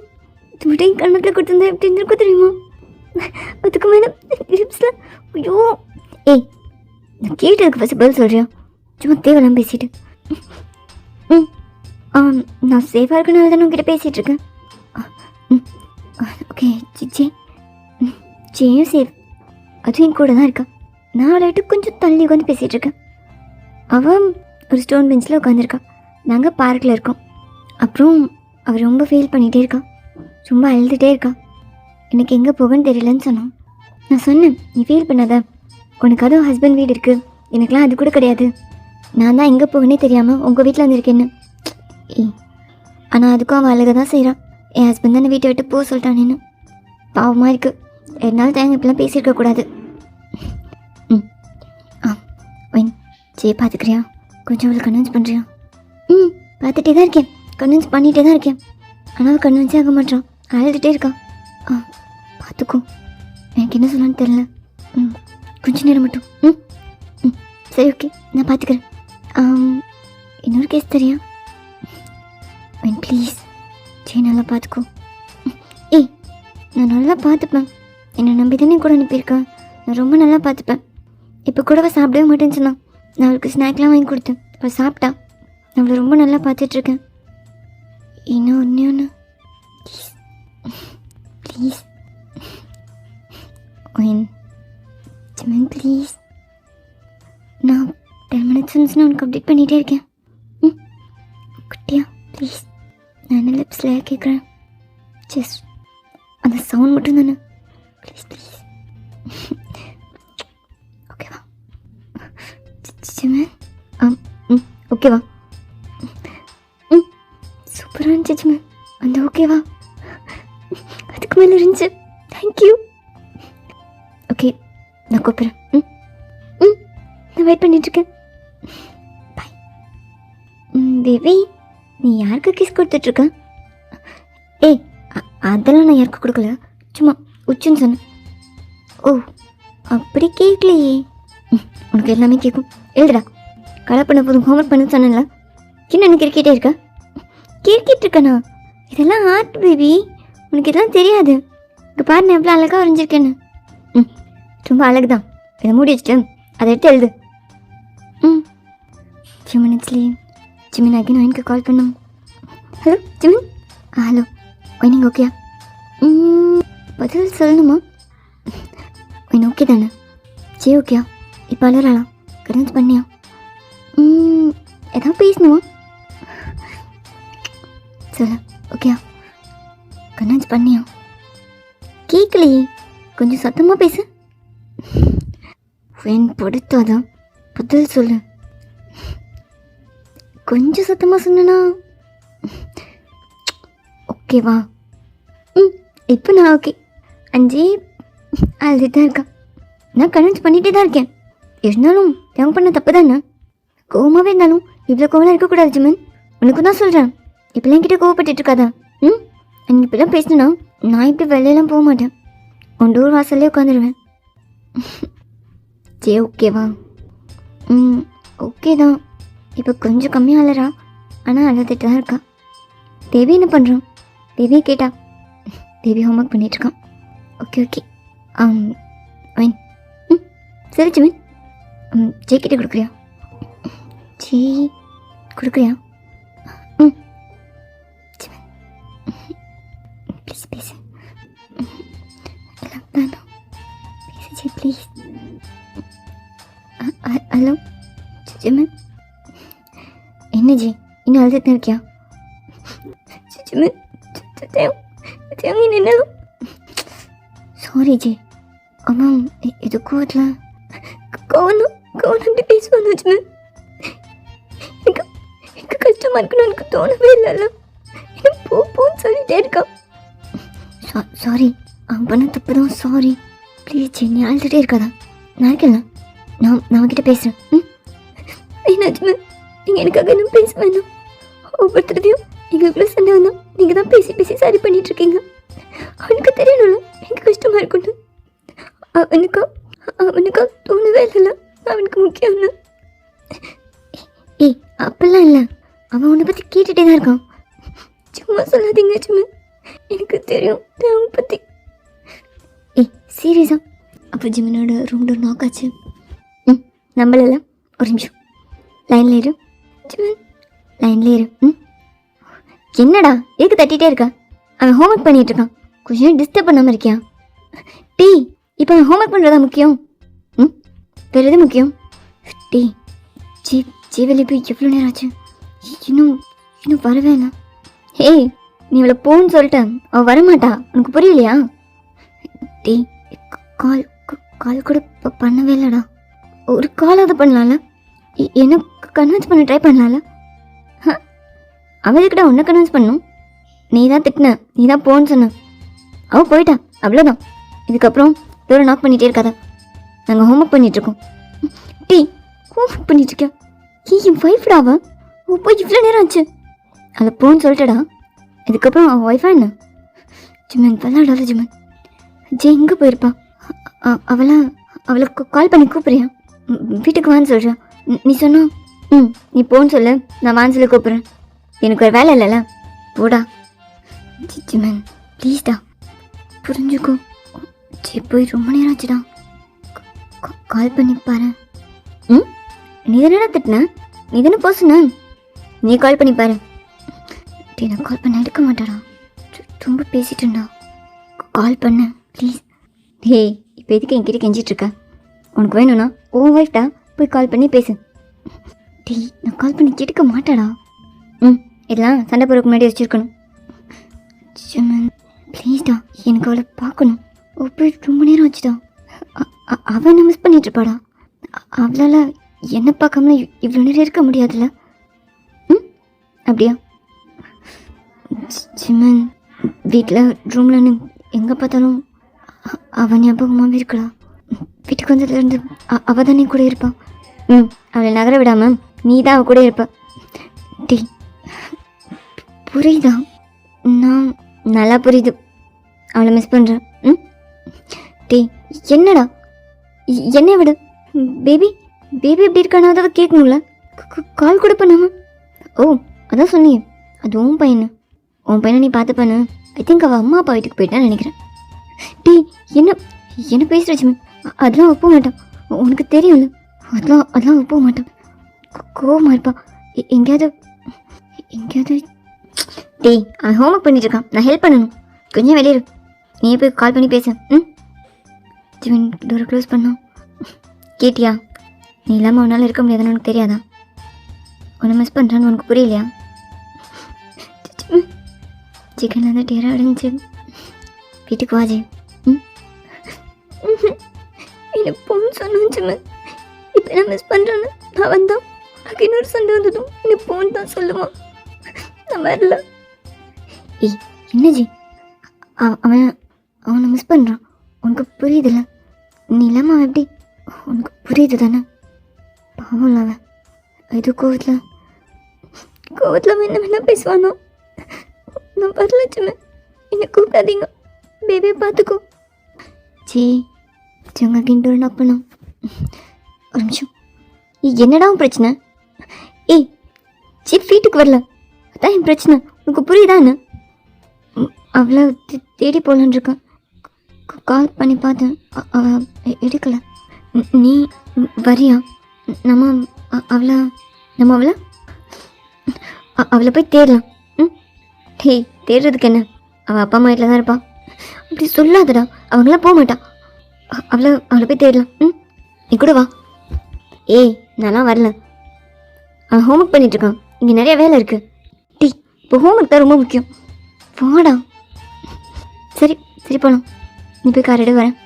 துட்டை கண்ணத்தில் கொடுத்துருந்தா எப்படி இருந்திருக்கும் தெரியுமா? அதுக்கு மேலே லிப்ஸில். ஐயோ ஏய், நான் கேட்டதுக்கு ஃபஸ்ட்டு பதில் சொல்கிறியா? சும்மா தேவையில்லாம பேசிட்டு. நான் சேஃபாக இருக்கனால தான் உங்ககிட்ட பேசிகிட்டு இருக்கேன். ஓகே ஜே ஜேயும் சேஃப், அதுவும் என் கூட தான் இருக்கா. நான் அவளைட்டு கொஞ்சம் தள்ளி உட்காந்து பேசிகிட்டு இருக்கேன். அவள் ஒரு ஸ்டோன் பெஞ்சில் உட்காந்துருக்கா, நாங்கள் பார்க்கில் இருக்கோம். அப்புறம் அவள் ரொம்ப ஃபீல் பண்ணிகிட்டே இருக்கா, ரொம்ப அழுதுகிட்டே இருக்கா. எனக்கு எங்கே போகன்னு தெரியலன்னு சொன்னான். நான் சொன்னேன், நீ ஃபீல் பண்ணாத, உனக்கு அதுவும் ஹஸ்பண்ட் வீடு இருக்குது, எனக்குலாம் அது கூட கிடையாது. நான் தான் எங்கே போகனே தெரியாமல் உங்கள் வீட்டில் வந்துருக்கேன்னு. ஆனால் அதுக்கும் அவள் அழகாக தான் செய்கிறான். என் ஹஸ்பண்ட் தானே வீட்டை விட்டு போக சொல்லிட்டானேன்னு. பாவமாக இருக்குது. என்னால் தேங்க இப்பெல்லாம் பேசியிருக்கக்கூடாது. Wine J பார்த்துக்கிறியா? கொஞ்சம் அவளை கன்வின்ஸ் பண்ணுறியா? பார்த்துட்டே தான் இருக்கேன், கன்வின்ஸ் பண்ணிகிட்டே தான் இருக்கேன். ஆனால் அவள் கன்வின்ஸே ஆக மாட்டான், அழுதுகிட்டே இருக்கா. பார்த்துக்கோ, எனக்கு என்ன சொல்லலான்னு தெரில. கொஞ்ச நேரம் மட்டும். சரி ஓகே, நான் பார்த்துக்கிறேன். இன்னொரு கேஸ் தெரியா? வைன் ப்ளீஸ் ஜே நல்லா பார்த்துக்கோ. ஏய் நான் நல்லா பார்த்துப்பேன், என்னை நம்பி தானே கூட அனுப்பியிருக்கேன். நான் ரொம்ப நல்லா பார்த்துப்பேன். இப்போ கூடவே சாப்பிடவே மாட்டேன்னு சொன்னான். நான் அவளுக்கு ஸ்நாக்லாம் வாங்கி கொடுத்தேன், அவள் சாப்பிட்டா. நான் அவளை ரொம்ப நல்லா பார்த்துட்ருக்கேன். இன்னும் ஒன்று ப்ளீஸ் ப்ளீஸ் வைன் ஜிமின் ப்ளீஸ். நான் 10 minutes நான் உனக்கு அப்டேட் பண்ணிகிட்டே இருக்கேன். குட்டியா ப்ளீஸ், நான் என்ன லிப்ஸில் கேட்குறேன், ஜஸ்ட் அந்த சவுண்ட் மட்டும் தானே, ப்ளீஸ் ப்ளீஸ். ஓகேவா ஜிமின்? ஓகேவா? சூப்பராக இருந்துச்சு ஜிமின், அந்த ஓகேவா அதுக்கு மேலே இருந்துச்சு. தேங்க்யூ. ஓகே நான் கூப்பிட்றேன். நான் வெயிட் பண்ணிட்டுருக்கேன். பாய். பேபி நீ யாருக்கு கிஸ் கொடுத்துட்ருக்க? ஏய் அதெல்லாம் நான் யாருக்கு கொடுக்கல, சும்மா உச்சுன்னு சொன்னேன். ஓ அப்படி கேட்கலையே. உனக்கு எல்லாமே கேட்கும். எழுதுடா, கலர் பண்ண போதும் ஹோம்ஒர்க் பண்ண சொன்னேன்ல. என்ன கிரிக்கெட்டே இருக்கா? கிரிக்கெட் இருக்கண்ணா, இதெல்லாம் ஆர்ட் பேபி, உனக்கு இதெல்லாம் தெரியாது. இங்கே பாரு நான் எவ்வளோ அழகாக வரைஞ்சிருக்கேன்னு. ரொம்ப அழகு தான், இதை மூடி வச்சுட்டு அதை எடுத்து எழுது. ஃபியூ மினிட்ஸ்லேயே ஜிமின் அகைன் ஒயினுக்கு கால் பண்ணோம். Hello Jimin. ஹலோ ஒயினிங் ஓகேயா? பதில் சொல்லணுமா? ஒயின் ஓகே தானே? ஜே ஓகேயா? இப்போ அலறாலாம், கன்வின்ஸ் பண்ணியா? எதாவது பேசணுமா? சொல்ல ஓகேயா? கன்வின்ஸ் பண்ணியா? கேட்கலையே, கொஞ்சம் சத்தமாக பேசு. ஒயின் படுத்தாதான், பதில் சொல்லு. கொஞ்சம் சத்தமாக சொன்னா ஓகேவா? இப்போ நான் ஓகே. அஞ்சே அழுதுட்டு தான் இருக்கா. நான் கன்வின்ஸ் பண்ணிகிட்டே தான் இருக்கேன். இருந்தாலும் தேங்க பண்ண தப்பு தானே. கோவமாகவே இருந்தாலும் இவ்வளோ கோவலாம் இருக்கக்கூடாது ஜிமின், உனக்கு தான் சொல்கிறேன். இப்போலாம் கிட்டே கோவப்பட்டு இருக்காதா? அன்றைக்கி இப்போலாம் பேசினா நான் இப்படி வெளியெல்லாம் போக மாட்டேன், உன் டோர் வாசல்லே உட்காந்துருவேன். ஜே ஓகேவா? ஓகே தான். இப்போ கொஞ்சம் கம்மியாக அழறா, ஆனால் அழுதுட்டு தான் இருக்கா. தேவி என்ன பண்ணுறான்? தேவியை கேட்டா. தேவி ஹோம்ஒர்க் பண்ணிகிட்ருக்கான். ஓகே ஓகே மீன் சரி ஜிமின். ஜெய் கிட்ட கொடுக்குறியா? ஜெய் கொடுக்குறியா? ஜிமின் ப்ளீஸ் பேசு. வேண்டாம் பேசு ஜெய் ப்ளீஸ். Hello Jimin. என்ன ஜி இன்னும் அழுதுட்டு இருக்கியா? ஜிமின் என்ன? Sorry G. ஆமாம் இது கோவத்தில் கவனம் அப்படி பேசுவாங்க ஜிமின். எனக்கு கஷ்டமாக இருக்கணும் எனக்கு தோணவே இல்லைல்ல. எனக்கு போன்னு சொல்லிட்டே இருக்கான். சாரி அவன் பண்ண தப்பு தான். Sorry please G. நீ அழுதுகிட்டே இருக்காதா? நான் இருக்கல. நான் அவன்கிட்ட பேசுகிறேன். என்ன ஜிமின் நீங்கள் எனக்காக என்ன பேச வேணாம். ஒவ்வொருத்தரையும் எங்களுக்குள்ள சண்டை வந்தோம். நீங்கள் தான் பேசி சரி பண்ணிகிட்ருக்கீங்க. அவனுக்கு தெரியணும்ல எனக்கு கஷ்டமாக இருக்குன்னு. அவனுக்கா தோணவே இல்லைல்ல அவனுக்கு முக்கியம்னு. ஏய் அப்படிலாம் இல்லை. அவன் உன்னை பற்றி கேட்டுகிட்டே தான் இருக்கான். சும்மா சொல்லாதீங்க சும்மா. எனக்கு தெரியும் அவனை பற்றி. ஏய் சீரியஸா? அப்போ ஜிமினோட ரூம் டோர் நாக் ஆச்சு. நம்பல. ஒரு நிமிஷம் லைனில் இரு ஜிமின். லைன்லேயே இரு. என்னடா எதுக்கு தட்டிகிட்டே இருக்கா? அவன் ஹோம்ஒர்க் பண்ணிகிட்டு இருக்கான். கொஞ்சம் டிஸ்டர்ப் பண்ணாமல் இருக்கியா? டீ இப்போ அவன் ஹோம்ஒர்க் பண்ணுறதா முக்கியம்? வேறு எது முக்கியம்? டீ ஜீவலி போய் எவ்வளோ நேரம் ஆச்சு? இன்னும் வரவே இல்லை. ஏய் நீ இவளை போன்னு சொல்லிட்டேன். அவள் வரமாட்டா. உனக்கு புரியலையா? டீ கால் கூட பண்ணவே இல்லைடா. ஒரு காலாவது பண்ணலாம்ல? என்ன கன்வின்ஸ் பண்ண ட்ரை பண்ணலாம்ல? அவளுக்கிட்ட உன்னை கன்வின்ஸ் பண்ணும். நீ தான் திட்டின, நீ தான் போன்னு சொன்ன. அவள் போயிட்டா அவ்வளோதான். இதுக்கப்புறம் டோரை நாக் பண்ணிகிட்டே இருக்காதா? நாங்கள் ஹோம்ஒர்க் பண்ணிகிட்ருக்கோம். டீ ஹோம்ஒர்க் பண்ணிகிட்ருக்கியா? என் ஒய்ஃப்டாவா? போய் இவ்வளோ நேரம் ஆச்சு. அதில் போன்னு சொல்லிட்டடா. இதுக்கப்புறம் அவள் ஒய்ஃபா என்ன? ஜிமன் விளாடாத ஜிமன். ஜெய் எங்கே போயிருப்பா? அவளை கால் பண்ணி கூப்பிட்றியா? வீட்டுக்கு வான்னு சொல்கிறா. நீ சொன்னா நீ போன்னு சொல்லு. நான் வான்னு சொல்லி கூப்பிட்றேன். எனக்கு ஒரு வேலை இல்லைல்ல. போடா ஜிமன் ப்ளீஸ்டா புரிஞ்சுக்கோ. சரி போய் ரொம்ப நேரம் ஆச்சுடா. கால் பண்ணி பாரு. நீ தானடா திட்டின? நீ தானே போசுன? நீ கால் பண்ணி பாரு. நான் கால் பண்ண எடுக்க மாட்டாடா. ரொம்ப பேசிட்டேன்டா. கால் பண்ண ப்ளீஸ். ஹேய் இப்போ எதுக்கு என்கிட்ட கெஞ்சிட்ருக்க? உனக்கு வேணும்னா உன் ஒய்ஃப்டா போய் கால் பண்ணி பேசு. டேய் நான் கால் பண்ணி எடுக்க மாட்டாடா. இதெல்லாம் சண்டை போகிறதுக்கு முன்னாடி வச்சுருக்கணும். ப்ளீஸ்டா எனக்கு அவளை பார்க்கணும். போய் ரொம்ப நேரம் ஆச்சுடா. அவள் என்ன மிஸ் பண்ணிகிட்ருப்பாடா. அவளால் என்ன பார்க்காம இவ்வளோ நேரம் இருக்க முடியாதுல்ல? அப்படியா? ஜிமன் வீட்டில் ரூமில் எங்கே பார்த்தாலும் அவன் ஞாபகமாகவே இருக்கடா. வீட்டுக்கு வந்ததுலேருந்து அவள் தானே கூட இருப்பாள். அவளை நகர விடாமல் நீ தான் அவள் கூட இருப்ப. டீ புரியுதா? நான் நல்லா புரியுது. அவளை மிஸ் பண்ணுறேன். டீ என்னடா என்ன விடு. பேபி எப்படி இருக்கானா அதை கேட்கணும்ல. கால் கூட பண்ணாமல். ஓ அதான் சொன்னியே அது உன் பையனை நீ பார்த்து பண்ணு. ஐ திங்க் அவள் அம்மா அப்பா வீட்டுக்கு போயிட்டான்னு நினைக்கிறேன். டீ என்ன பேசுகிற ஜிமி? அதெல்லாம் ஒப்ப மாட்டான். உனக்கு தெரியும்ல. அதெல்லாம் ஒப்ப மாட்டான். கோவமாக இருப்பான். எங்கேயாவது டீ அவன் ஹோம்ஒர்க் பண்ணிட்டுருக்கான். நான் ஹெல்ப் பண்ணணும். கொஞ்சம் வெளியே நீ போய் கால் பண்ணி பேசு. ஜிமின் டோரை க்ளோஸ் பண்ணோம். கேட்டியா? நீ இல்லாமல் உன்னால் இருக்க முடியாதுன்னு உனக்கு தெரியாதா? உன்னை மிஸ் பண்ணுறான்னு உனக்கு புரியலையா? சிக்கனில் வந்து டேராக அடைஞ்சி வீட்டுக்கு வாஜி. என்ன பொண்ணு சொன்னான் ஜிமன். இப்போ நான் மிஸ் பண்ணுறேன்னு நான் வந்தான். அதுக்கு இன்னொரு சண்டை வந்ததும் என்ன பொண்ணு தான் சொல்லுவான். நான் வரல. ஏய் என்ன ஜி அவனை மிஸ் பண்ணுறான். உனக்கு புரியுதுல்ல? நீ இல்லாமல் அவன் எப்படி? உனக்கு புரியுது தானே? பாவம் அவன் ஏதோ கோவத்தில் வேணா பேசுவானோ. நான் வரல ஜிமன். என்னை கூப்பிடாதீங்க. பேபியை பார்த்துக்கோ. உங்கள் கிண்டோர் நாக் பண்ணோம். ஒரு நிமிஷம். என்னடா பிரச்சனை? ஏய் வீட்டுக்கு வரல. அதான் என் பிரச்சனை. உனக்கு புரியுதா என்ன? அவளை தேடி போகலான் இருக்கேன். கால் பண்ணி பார்த்தேன், அவள் எடுக்கலை. நீ வரியா? நம்ம அவளை போய் தேடலாம். ஹேய், தேடுறதுக்கு என்ன? அவள் அப்பா அம்மா வீட்டில் தான் இருப்பாள். அப்படி சொல்லாதடா, அவங்களாம் போக மாட்டான். அவளை போய் தேடலாம். நீ கூட வா. ஏய், நான்லாம் வரல. அவன் ஹோம்ஒர்க் பண்ணிகிட்ருக்கான். இங்கே நிறைய வேலை இருக்குது. இப்போ ஹோம்ஒர்க் தான் ரொம்ப முக்கியம். வாடா. சரி போகலாம். நீ போய் கார் எடு, வரேன்.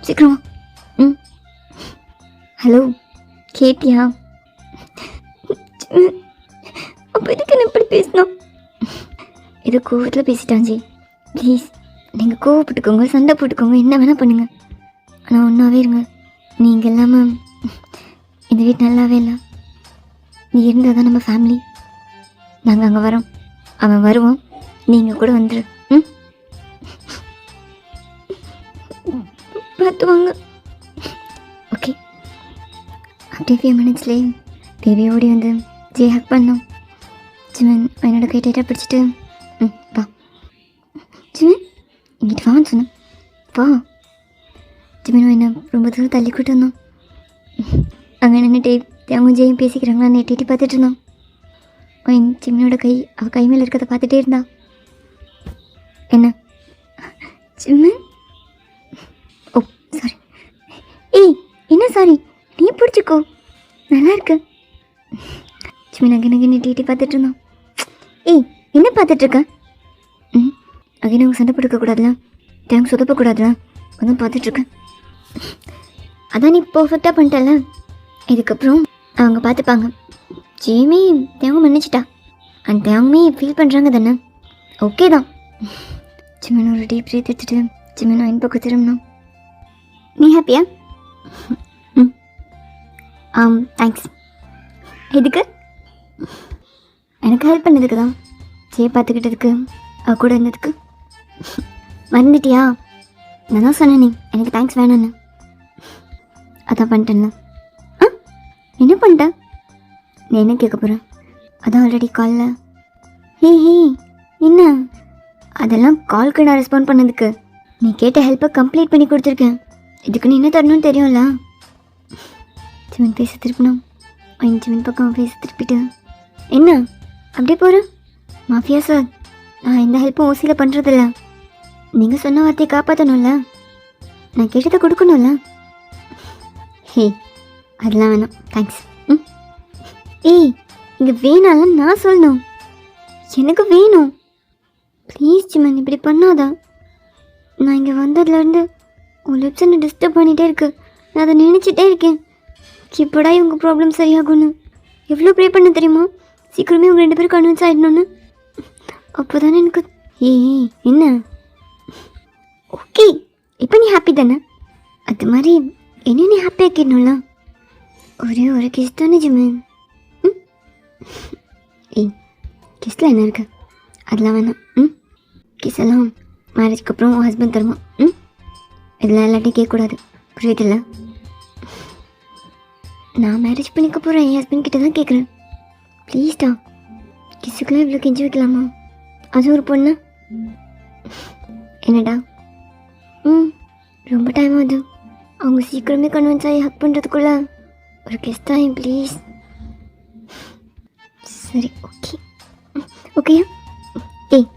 சீக்கிரமா. ஹலோ, கேட்டியா? அப்போ எதுக்கு என்ன இப்படி பேசணும்? ஏதோ கோவத்தில் பேசிட்டாஞ்சி. ப்ளீஸ், நீங்கள் கோவப்பட்டுக்கோங்க, சண்டை போட்டுக்கோங்க, என்ன வேணால் பண்ணுங்கள். ஆனால் ஒன்றாவே இருங்க. நீங்கள் இல்லாமல் இந்த வீட்டு நல்லாவே இல்லை. நீ இருந்தால் தான் நம்ம ஃபேமிலி. நாங்கள் அங்கே வரோம், அவன் வருவான், நீங்கள் கூட வந்துடு. பார்த்துவாங்க. ஓகே. அப்படியே 5 மினிட்ஸ்லேயே பேபி ஓடி வந்து ஜே ஹக் பண்ணோம். ஜிமன் என்னோட கை டைட்டாக பிடிச்சிட்டு வா ஜிமன், இங்கிட்டு வான்னு சொன்னேன். வா. ஜிமன் என்ன ரொம்ப தூரம் தள்ளி கூட்டு வந்தோம். அங்கே நின்றுட்டு அவங்க ஜெயும் பேசிக்கிறாங்களா எட்டி பார்த்துட்டு இருந்தோம். ஜிமனோட கை அவள் கை மேலே இருக்கிறத பார்த்துட்டே இருந்தா. என்ன ஜிமன்? ஓ சாரி. ஏய், என்ன சாரி? நீ பிடிச்சிக்கோ, நல்லா இருக்கு. ஜிமன் அங்கே எட்டி பார்த்துட்டு இருந்தோம். ஏய், என்ன பார்த்துட்ருக்க? அங்கே அவங்க சண்டை போட்டுக்கக்கூடாதுல, தேங்க சொதப்பக்கூடாதுல, அதான் பார்த்துட்ருக்கேன். அதான் நீ பர்ஃபெக்டாக பண்ணிட்டல. இதுக்கப்புறம் அவங்க பார்த்துப்பாங்க. ஜேமி தேங்க மன்னிச்சிட்டா, அண்ட் தேங்கமே ஃபீல் பண்ணுறாங்க தானே. ஓகே தான். ஜிமன் ஒரு டீப் பிரீத் எடுத்துட்டு ஜிமன் என் பக்கம் திரும்பணும். நீ ஹாப்பியா? தேங்க்ஸ். எதுக்கு? எனக்கு ஹெல்ப் பண்ணதுக்கு தான். ஜே பார்த்துக்கிட்டதுக்கு, அவ கூட இருந்ததுக்கு. மறந்துட்டியா? நான் தான் சொன்னேனே எனக்கு தேங்க்ஸ் வேணும்னு. அதான் பண்ணிட்டேன்ல. என்ன பண்ணிட்டேன்? நீ என்ன கேட்க போகிறேன்? அதான் ஆல்ரெடி காலில். ஹே, என்ன? அதெல்லாம் கால்க்கு நான் ரெஸ்பாண்ட் பண்ணதுக்கு. நீ கேட்ட ஹெல்ப்பை கம்ப்ளீட் பண்ணி கொடுத்துருக்கேன். இதுக்கு நீ என்ன தரணும்னு தெரியும்ல. ஜிமன் பேச திருப்பினோம். ஜிமன் பக்கம் பேச திருப்பிட்டு, என்ன அப்படியே போகிறேன்? மாஃபியா சார், நான் எந்த ஹெல்ப்பும் ஓசியில் பண்ணுறதில்ல. நீங்கள் சொன்ன வார்த்தையை காப்பாற்றணும்ல, நான் கேட்டதை கொடுக்கணும்ல. ஹே, அதெல்லாம் வேணாம், தேங்க்ஸ். ஏய், இங்கே வேணால நான் சொல்லணும். எனக்கு வேணும். ப்ளீஸ் ஜிமன், இப்படி பண்ணாதா. நான் இங்கே வந்ததுலேருந்து உன் லிப்ஸ் என்ன டிஸ்டர்ப் பண்ணிகிட்டே இருக்கு. நான் அதை நினச்சிட்டே இருக்கேன், இப்போடா இவங்க ப்ராப்ளம் சரியாகும்னு. எவ்வளோ ப்ரே பண்ண தெரியுமா, சீக்கிரமே உங்கள் 2 பேரும் கன்வின்ஸ் ஆகிடணுன்னு. அப்போ தானே எனக்கு. ஏய், என்ன? ஓகே, இப்போ நீ ஹாப்பி தானே? அது மாதிரி என்ன நீ ஹாப்பி ஆக்கிடணும்ல. ஒரே ஒரு கிஸ் தானே ஜிமன். ஏய், கிஸ்ல என்ன இருக்கு? அதெல்லாம் வேணாம். கிஸ் எல்லாம் மேரேஜ்க்கு அப்புறம் உன் ஹஸ்பண்ட் தருமா? இதெல்லாம் எல்லாத்தையும் கேட்கக்கூடாது, புரியுதில்ல? நான் மேரேஜ் பண்ணிக்க போகிறேன், என் ஹஸ்பண்ட் கிட்ட தான் கேட்குறேன். ப்ளீஸ்டா, கிஸ்ஸுக்கெல்லாம் இவ்வளோ கெஞ்சி வைக்கலாமா? அது ஒரு பொண்ணு. என்னடா? ரொம்ப டைம் ஆகுது. அவங்க சீக்கிரமே கன்வின்ஸ் ஆகி ஹக் பண்ணுறதுக்குள்ள ஒரு கிஸ் தான் ப்ளீஸ். சரி, ஓகேயா? ஏய்,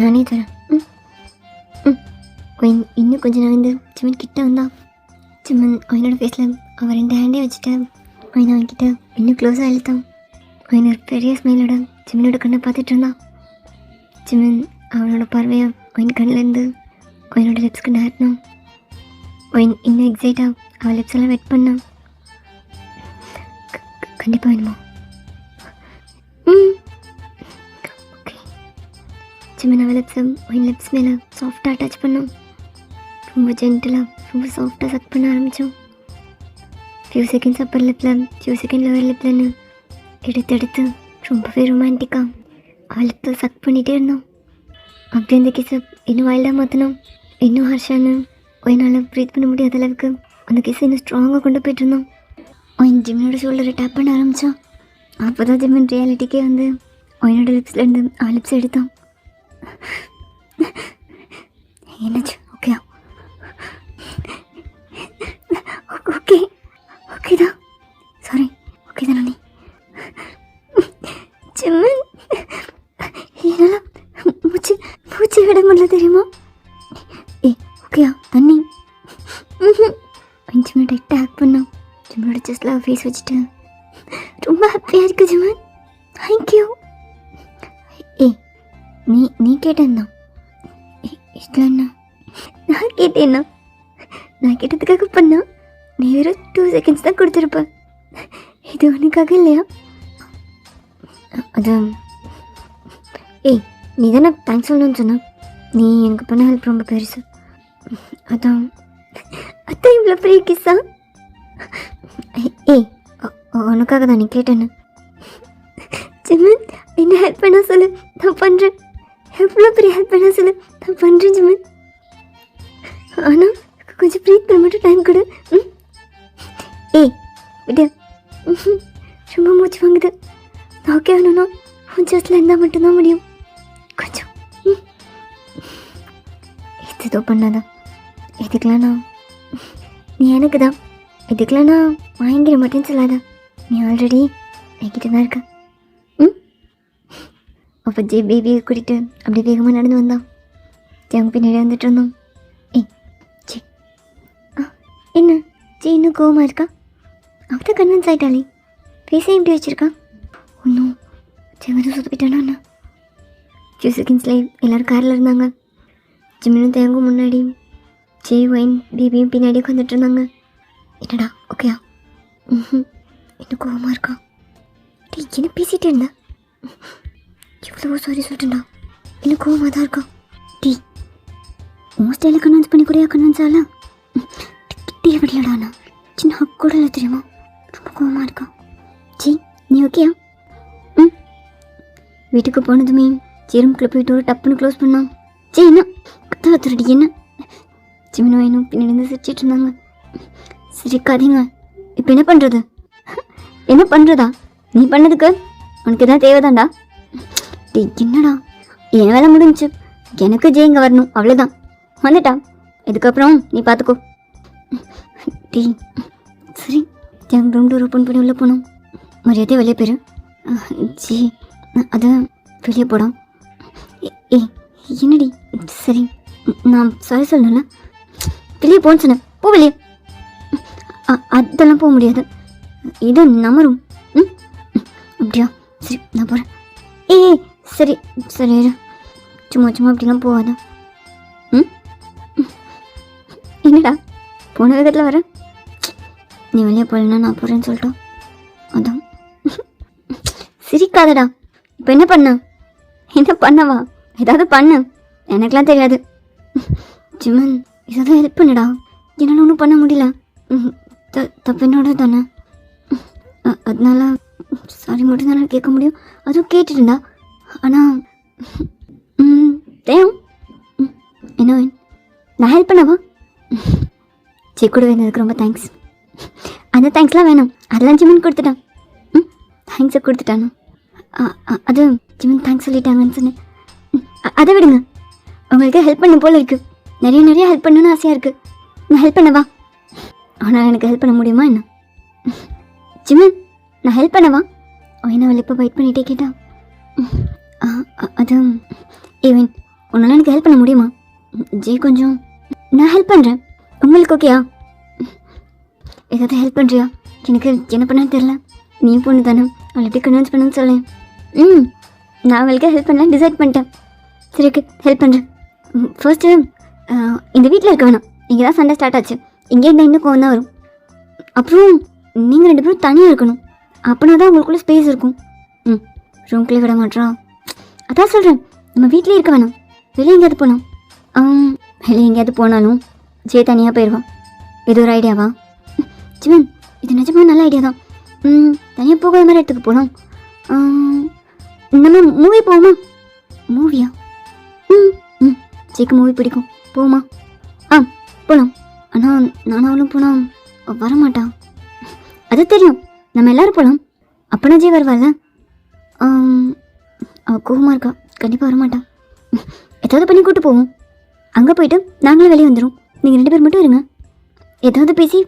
நானே தரேன். இன்னும் கொஞ்சம் நான் வந்து ஜிமன் கிட்ட வந்தா. ஜிமன் அவனோட ஃபேஸில் அவன் 2 ஹேண்டையும் வச்சுட்டு அவன்கிட்ட இன்னும் க்ளோஸாக இழுத்தான். அவன் ஒரு பெரிய ஸ்மைலோட ஜிமனோட கண்ணை பார்த்துட்டு இருந்தான். ஜிமன் அவனோட பார்வையை அவன் கண்ணிலேருந்து அவனோட லிப்ஸ்க்கு நேரணும். அவன் இன்னும் எக்ஸைட்டாக அவள் லிப்ஸ் எல்லாம் வெட் பண்ணான். கண்டிப்பாக வேணுமா? ஓகே. ஜிமன் அவள் அவன் லிப்ஸ் மேலே சாஃப்டாக டச் பண்ணோம். ரொம்ப ஜென்டலாக ரொம்ப சாஃப்டாக சக் பண்ண ஆரம்பித்தோம். ஃபியூ செகண்ட்ஸ் அப்பர் லிப்பில், ஃபியூ செகண்ட் லோவர் லிப்லன்னு எடுத்து ரொம்பவே ரொமான்டிக்காக அவள் லிப்பில் சக் பண்ணிகிட்டே இருந்தோம். அப்படி அந்த கிஸை இன்னும் வைல்டாக மாற்றினோம். இன்னும் ஹர்ஷான்னு என்னால் ப்ரீத் பண்ண முடியாத அளவுக்கு அந்த கிஸை இன்னும் ஸ்ட்ராங்காக கொண்டு போய்ட்டு இருந்தோம். அவன் ஜிம்மனோட ஷோல்டரை டேப் பண்ண ஆரம்பித்தான். அப்போ தான் ஜிம்மன் ரியாலிட்டிக்கே வந்து என்னோட லிப்ஸ்லேருந்து லிப்ஸ் எடுத்தான். என்னாச்சு? ஓகே ஓகே ஓகே தான். சாரி, ஓகே தானே நீ? சிம்மன், என்னால் மூச்சு மூச்சு விட முடியல தெரியுமா? ஓகேயா தண்ணி? கொஞ்சம் டைட்டாக ஆக்ட் பண்ணோம். ஜிம்மனோட செஸ்டில் ஃபேஸ் வச்சுட்டு ரொம்ப ஹாப்பியாக இருக்கு ஜிம்மன். தேங்க்யூ. நீ கேட்டேன்னா இல்லைண்ணா, நான் கேட்டேன்னா, நான் கேட்டதுக்காக பண்ணா நீ வெறும் 2 seconds தான் கொடுத்துருப்ப. இது உனக்காக இல்லையா? அது நீ தானே தேங்க்ஸ் சொல்லணும்னு சொன்ன. நீ எனக்கு பண்ண ஹெல்ப் ரொம்ப பெருசு. அதான் இவ்வளோ பெரிய கிஸ்ஸா? உனக்காக தான் நீ கேட்டேன்னு. ஜிம்மன், என்ன ஹெல்ப் பண்ண சொல்லு, நான் பண்ணுறேன். எவ்வளோ பெரிய ஹெல்ப் பண்ண சொல்லு, நான் பண்ணுறேன் ஜிம்மன். ஆனால் கொஞ்சம் ப்ரீத் பண்ண மட்டும் டைம் கொடு. விடு, ரொம்ப மூச்சு வாங்குது. நான் ஓகே ஆகணும்னா ஜஸ்டில் இருந்தால் மட்டும்தான் முடியும். கொஞ்சம் ஏதோ பண்ணாதான். இதுக்கெல்லாம் நான் நீ எனக்கு தான். இதுக்கெல்லாம் நான் வாங்கிட மாட்டேன்னு சொல்லாத. நீ ஆல்ரெடி என்கிட்ட தான் இருக்க. அப்போ பேபியை கூட்டிகிட்டு அப்படி வேகமாக நடந்து வந்தான். அவங்க பின்னாடி வந்துட்டு இருந்தோம். என்ன இன்னும் கோவமாக இருக்கா? அவ தான் கன்வின்ஸ் ஆகிட்டாளே, ஃபேஸே இப்படி வச்சுருக்கா. ஒன்றும் எதுவும் சுற்றிட்டானா அண்ணா. ஃபியூ செகண்ட்ஸ்லேயே எல்லோரும் காரில் இருந்தாங்க. ஜிம்மினும் தேங்கும் முன்னாடி, ஒயின் பேபியும் பின்னாடி உட்காந்துட்டு இருந்தாங்க. என்னடா ஓகேயா? இன்னும் கோவமாக இருக்கா? என்ன பேசிகிட்டே இருந்தா? எவ்வளவோ சாரி சொல்லிட்டுண்டா. இன்னும் கோவமாக தான் இருக்கா? மோஸ்ட் எல்லாம் கன்வின்ஸ் பண்ணி கூடயா கன்வின்ஸ் ஆகலாம். கிட்டே விடலடாண்ணா, சின்ன ஹக் கூட இல்லை தெரியுமா? ரொம்ப கோவமாக இருக்கா. நீ ஓகேயா? வீட்டுக்கு போனதுமே ரூம்குள்ளே போயிட்டு ஒரு டப்புன்னு க்ளோஸ் பண்ணான். என்ன கத்த வத்துறடி? என்ன? ஜிமினும் இன்னும் பின்னாடி இருந்து சிரிச்சிட்டு இருந்தாங்க. சிரிக்காதீங்க. இப்போ என்ன பண்ணுறது? என்ன பண்ணுறதா? நீ பண்ணதுக்கு உனக்கு எதாவது தேவைதான்டா. என்னடா, என் வேலை முடிஞ்சு, எனக்கு இங்கே வரணும், அவ்வளோதான். வந்துட்டா, இதுக்கப்புறம் நீ பார்த்துக்கோ. சரி, எங்கள் ரூம் டோர் ஓப்பன் பண்ணி உள்ளே போனோம். மரியாதையை வெளியே போயிரு. அது வெளியே போடாம். என்னடி? சரி, நான் சாரி சொல்லணும்ல. வெளியே போன்னு சொன்னேன், போ வெளியே. அதெல்லாம் போக முடியாது, இது நம்ம ரூம். அப்படியா? சரி, நான் போகிறேன். சரி சரி, சும்மா அப்படிலாம் போகாத. என்னடா போன வேகத்தில் வர? நீ வெளியே போகலன்னா நான் போகிறேன்னு சொல்லிட்டோம். அதான். சிரிக்காதடா. இப்போ என்ன பண்ணவா? ஏதாவது பண்ணு, எனக்கெலாம் தெரியாது. ஜிம்மன், ஏதாவது ஹெல்ப் பண்ணுடா. என்னால் ஒன்றும் பண்ண முடியல. தப்பு என்னோட தானே, அதனால சாரி மட்டும் தானே கேட்க முடியும். அதுவும் கேட்டுட்டுண்டா. ஆனால் தேவ் என்ன நான் ஹெல்ப் பண்ணவா? கூட வேணுதுக்கு ரொம்ப தேங்க்ஸ். அந்த தேங்க்ஸ்லாம் வேணும், அதெல்லாம் ஜிம்மன் கொடுத்துட்டான். தேங்க்ஸை கொடுத்துட்டானு. அது ஜிம்மன் தேங்க்ஸ் சொல்லிட்டாங்கன்னு சொன்னேன். அதை விடுங்க, உங்களுக்கு ஹெல்ப் பண்ண போல இருக்குது. நிறைய ஹெல்ப் பண்ணணும்னு ஆசையாக இருக்குது. நான் ஹெல்ப் பண்ணவா? ஆனால் எனக்கு ஹெல்ப் பண்ண முடியுமா என்ன? ஜிம்மன், நான் ஹெல்ப் பண்ணவா? என்ன அவள் இப்போ வெயிட் பண்ணிகிட்டே கேட்டான். அது ஈவன் உன்னால் எனக்கு ஹெல்ப் பண்ண முடியுமா? கொஞ்சம் நான் ஹெல்ப் பண்ணுறேன். உங்களுக்கு ஓகேயா? ஏதாவது ஹெல்ப் பண்ணுறியா? எனக்கு என்ன பண்ணான்னு தெரில. நீ பொண்ணு தானே, அவளை எப்படி கன்வின்ஸ் பண்ணுன்னு சொல்லேன். நான் அவளுக்கு ஹெல்ப் பண்ணலாம் டிசைட் பண்ணிட்டேன். சரி, ஓகே, ஹெல்ப் பண்ணுறேன். ஃபர்ஸ்ட்டு இந்த வீட்டில் இருக்க வேணாம். இங்கே தான் சண்டை ஸ்டார்ட் ஆச்சு. இங்கே இருந்தால் இன்னும் கோவம் தான் வரும். அப்புறம் நீங்கள் 2 பேரும் தனியாக இருக்கணும். அப்படின்னா தான் உங்களுக்குள்ளே ஸ்பேஸ் இருக்கும். ரூம்குள்ளே விட மாட்டா. அதான் சொல்கிறேன், நம்ம வீட்டிலே இருக்க வேணாம். வெளியே எங்கேயாவது போகலாம். வெளியே எங்கேயாவது போனாலும் தனியாக போயிடுவான். இது ஒரு ஐடியாவா? ஜிமன், இது நிஜமாக நல்ல ஐடியா தான். தனியாக போகாத மாதிரி இடத்துக்கு போகலாம். நம்ம மூவி போவோமா? மூவியா? மூவி பிடிக்கும், போவோமா? போகலாம். ஆனால் நானும் அவளும் போனால் வரமாட்டான். அது தெரியும், நம்ம எல்லோரும் போகலாம். அப்பனா வருவாள்ல. அவள் கோவமாக இருக்கா, கண்டிப்பாக வரமாட்டான். ஏதாவது பண்ணி கூப்பிட்டு போவோம். அங்கே போயிட்டு நாங்களும் வெளியே வந்துடும். நீங்கள் 2 பேர் மட்டும் இருங்க. ஏதாவது பேசி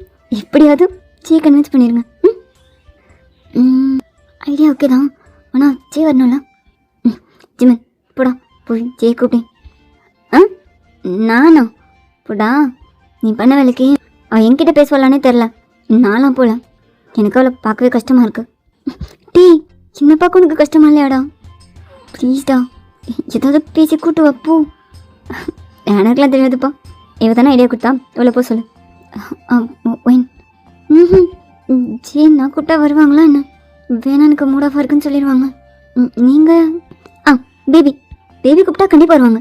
எப்படியாவது ஜெயை கன்வின்ஸ் பண்ணிடுங்க. ஐடியா ஓகே தான், ஆனால் ஜெய் வரணும்ல. ஜிமன் போடா, போய் ஜெயை கூப்பிட்டேன். நானா? போடா, நீ பண்ண வேலைக்கு அவள் என்கிட்ட பேசுவாளானே தெரில. நான்லாம் போகல, எனக்கு அவளை பார்க்கவே கஷ்டமாக இருக்கு. டீ, என்ன பார்க்க உனக்கு கஷ்டமா இல்லையாடா? ப்ளீஸ்டா, ஏதாவது பேசி கூட்டு வைப்போ. எனக்குலாம் தெரியாதுப்பா, இவ தானே ஐடியா கொடுத்தா, எவ்வளோ போ சொல்லு. ஒயின் ஜே நான் கூப்பிட்டா வருவாங்களா என்ன? வேணா எனக்கு மூட் ஆஃப் இருக்குன்னு சொல்லிடுவாங்க. நீங்கள் பேபி கூப்பிட்டா கண்டிப்பாக வருவாங்க.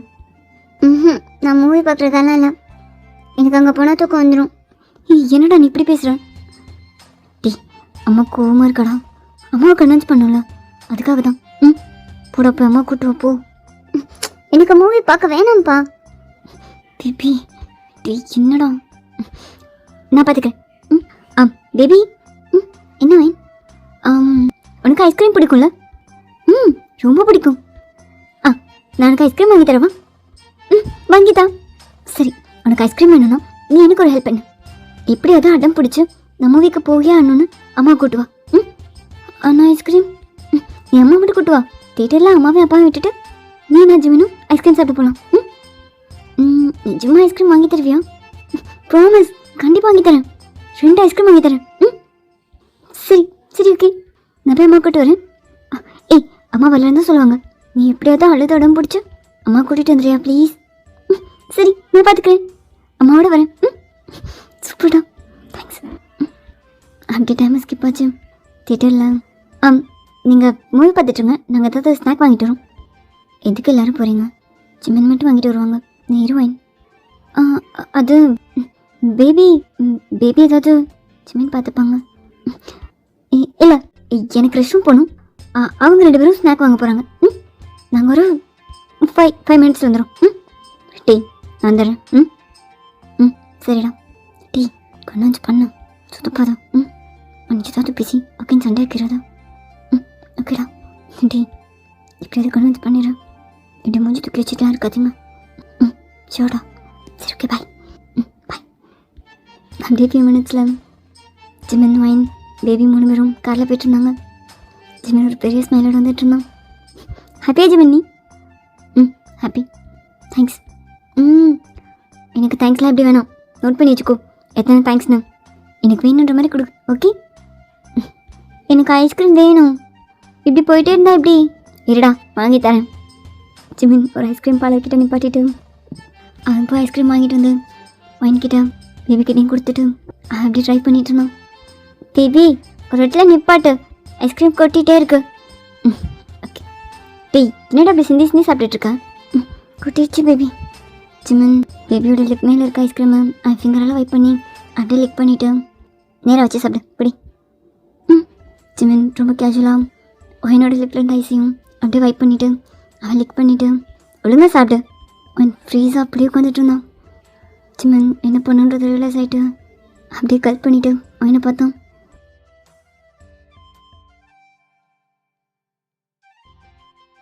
நான் மூவி பார்க்குறதெல்லாம் இல்லை, எனக்கு அங்கே போனால் தூக்கம் வந்துடும். என்னடா நீ இப்படி பேசுகிற? டீ, அம்மா கோவமாக இருக்காடா, அம்மாவை கன்வின்ஸ் பண்ணல, அதுக்காக தான். போட போய் அம்மா கூட்டு வைப்போ. எனக்கு மூவி பார்க்க வேணாம்ப்பா. பேபி டீ என்னடா, நான் பார்த்துக்கிறேன். பேபி என்ன வேன்? உனக்கு ஐஸ்கிரீம் பிடிக்கும்ல? ரொம்ப பிடிக்கும். நான் உனக்கு ஐஸ்கிரீம் வாங்கி தரவா? வாங்கித்தா. சரி, உனக்கு ஐஸ்கிரீம் வேணும்னா நீ எனக்கு ஒரு ஹெல்ப் பண்ணு. எப்படியாவது அடம் பிடிச்சி நம்ம மூவிக்கு போகவே ஆகணும்னு அம்மா கூட்டுவா. அண்ணா ஐஸ்கிரீம் நீ அம்மா மட்டும் கூட்டுவா. தேட்டரில் அம்மாவே அப்பாவை விட்டுட்டு நீ நான் ஜிமினும் ஐஸ்கிரீம் சாப்பிட்டு போகலாம். நிஜமாக ஐஸ்கிரீம் வாங்கி தருவியா? ப்ராமிஸ், கண்டிப்பாக வாங்கி தரேன். 2 ஐஸ்கிரீம் வாங்கி தரேன். சரி சரி ஓகே, நான் போய் அம்மா கூட்டு வரேன். ஏய், அம்மா வரலன்னு தான் சொல்லுவாங்க. நீ எப்படியாவது அழுது உடம்பு பிடிச்சி அம்மா கூட்டிகிட்டு வந்துடுறியா ப்ளீஸ்? சரி, நான் பார்த்துக்கிறேன், அம்மாவோட வரேன். சூப்பர்டா, தேங்க்ஸ். அப்படியே டைம் ஸ்கிப் ஆச்சு தேட்டரில். நீங்கள் மூவி பார்த்துட்ருங்க, நாங்கள் ஏதாவது ஸ்நாக் வாங்கிட்டு வரோம். எதுக்கு எல்லோரும் போகிறீங்க? ஜிமன் மட்டும் வாங்கிட்டு வருவாங்க, நீ ஹீரோயின். அது பேபி ஏதாவது ஜிமன் பார்த்துப்பாங்க. இல்லை, எனக்கு ரெஸ்ட் ரூம் போகணும். அவங்க 2 பேரும் ஸ்நாக் வாங்க போகிறாங்க. நாங்கள் ஒரு 5 மினிட்ஸ் வந்துடும். டீ நான் வந்துடுறேன். சரிடா. டீ கண்ணாச்சு பண்ண சுத்தப்பாதா. உனக்கு ஏதாவது பேசி ஓகேன்னு சண்டை வைக்கிறதா? ஓகேடா. டீ எப்படியாவது கண்ணாச்சு பண்ணிடுறேன். இப்படி மூஞ்சி தூக்கி வச்சுட்டுலாம் இருக்காதீங்க. ஷோடா. சரி ஓகே, பாய். பாய். அப்படியே ஃபியூ மினிட்ஸில் ஜிமன், வைன், பேபி 3 பேரும் காரில் போய்ட்டுருந்தாங்க. ஜிமன் ஒரு பெரிய ஸ்மைலோடு வந்துட்டு இருந்தான். ஹாப்பியா ஜிமன் நீ? Happy, thanks. எனக்கு தேங்க்ஸ்லாம் எப்படி வேணாம், நோட் பண்ணி வச்சுக்கோ எத்தனை தேங்க்ஸ்ண்ணா. எனக்கு வேணுன்ற மாதிரி கொடு, ஓகே? எனக்கு ஐஸ்கிரீம் வேணும். இப்படி போயிட்டே இருந்தா எப்படி? இருடா வாங்கி தரேன். ஜிமின் ஒரு ஐஸ்கிரீம் பார்லர்கிட்ட நிப்பாட்டிட்டு அவன் போய் ஐஸ்கிரீம் வாங்கிட்டு வந்து வாங்கிக்கிட்ட பேபிக்கிட்டையும் கொடுத்துட்டு அப்படி ட்ரை பண்ணிட்டு இருந்தான். பேபி ஒரு இடத்துல நிப்பாட்டு, ஐஸ்கிரீம் கொட்டிகிட்டே இருக்கு. ஓகே. டேய் என்னடா அப்படி சிந்தி சாப்பிட்டுட்ருக்கேன்? கொட்டிடுச்சு பேபி. ஜிமன் பேபியோட லிப் மேலே இருக்க ஐஸ்கிரீமை அவன் ஃபிங்கரெல்லாம் வைப் பண்ணி அப்படியே லிக் பண்ணிவிட்டு நேராக வச்சு சாப்பிடு பிடி. ஜிமன் ரொம்ப கேஷுவலாக ஒயினோட லிப்பில் இருந்த ஐஸையும் அப்படியே வைப் பண்ணிவிட்டு அவன் லிக் பண்ணிவிட்டு ஒழுங்காக சாப்பிடு. ஒயின் ஃப்ரீஸாக அப்படியே உட்காந்துட்டு இருந்தான். ஜிமன் என்ன பண்ணுன்றது ரியலைஸ் ஆகிட்டு அப்படியே கல் பண்ணிவிட்டு ஒயினை பார்த்தோம்.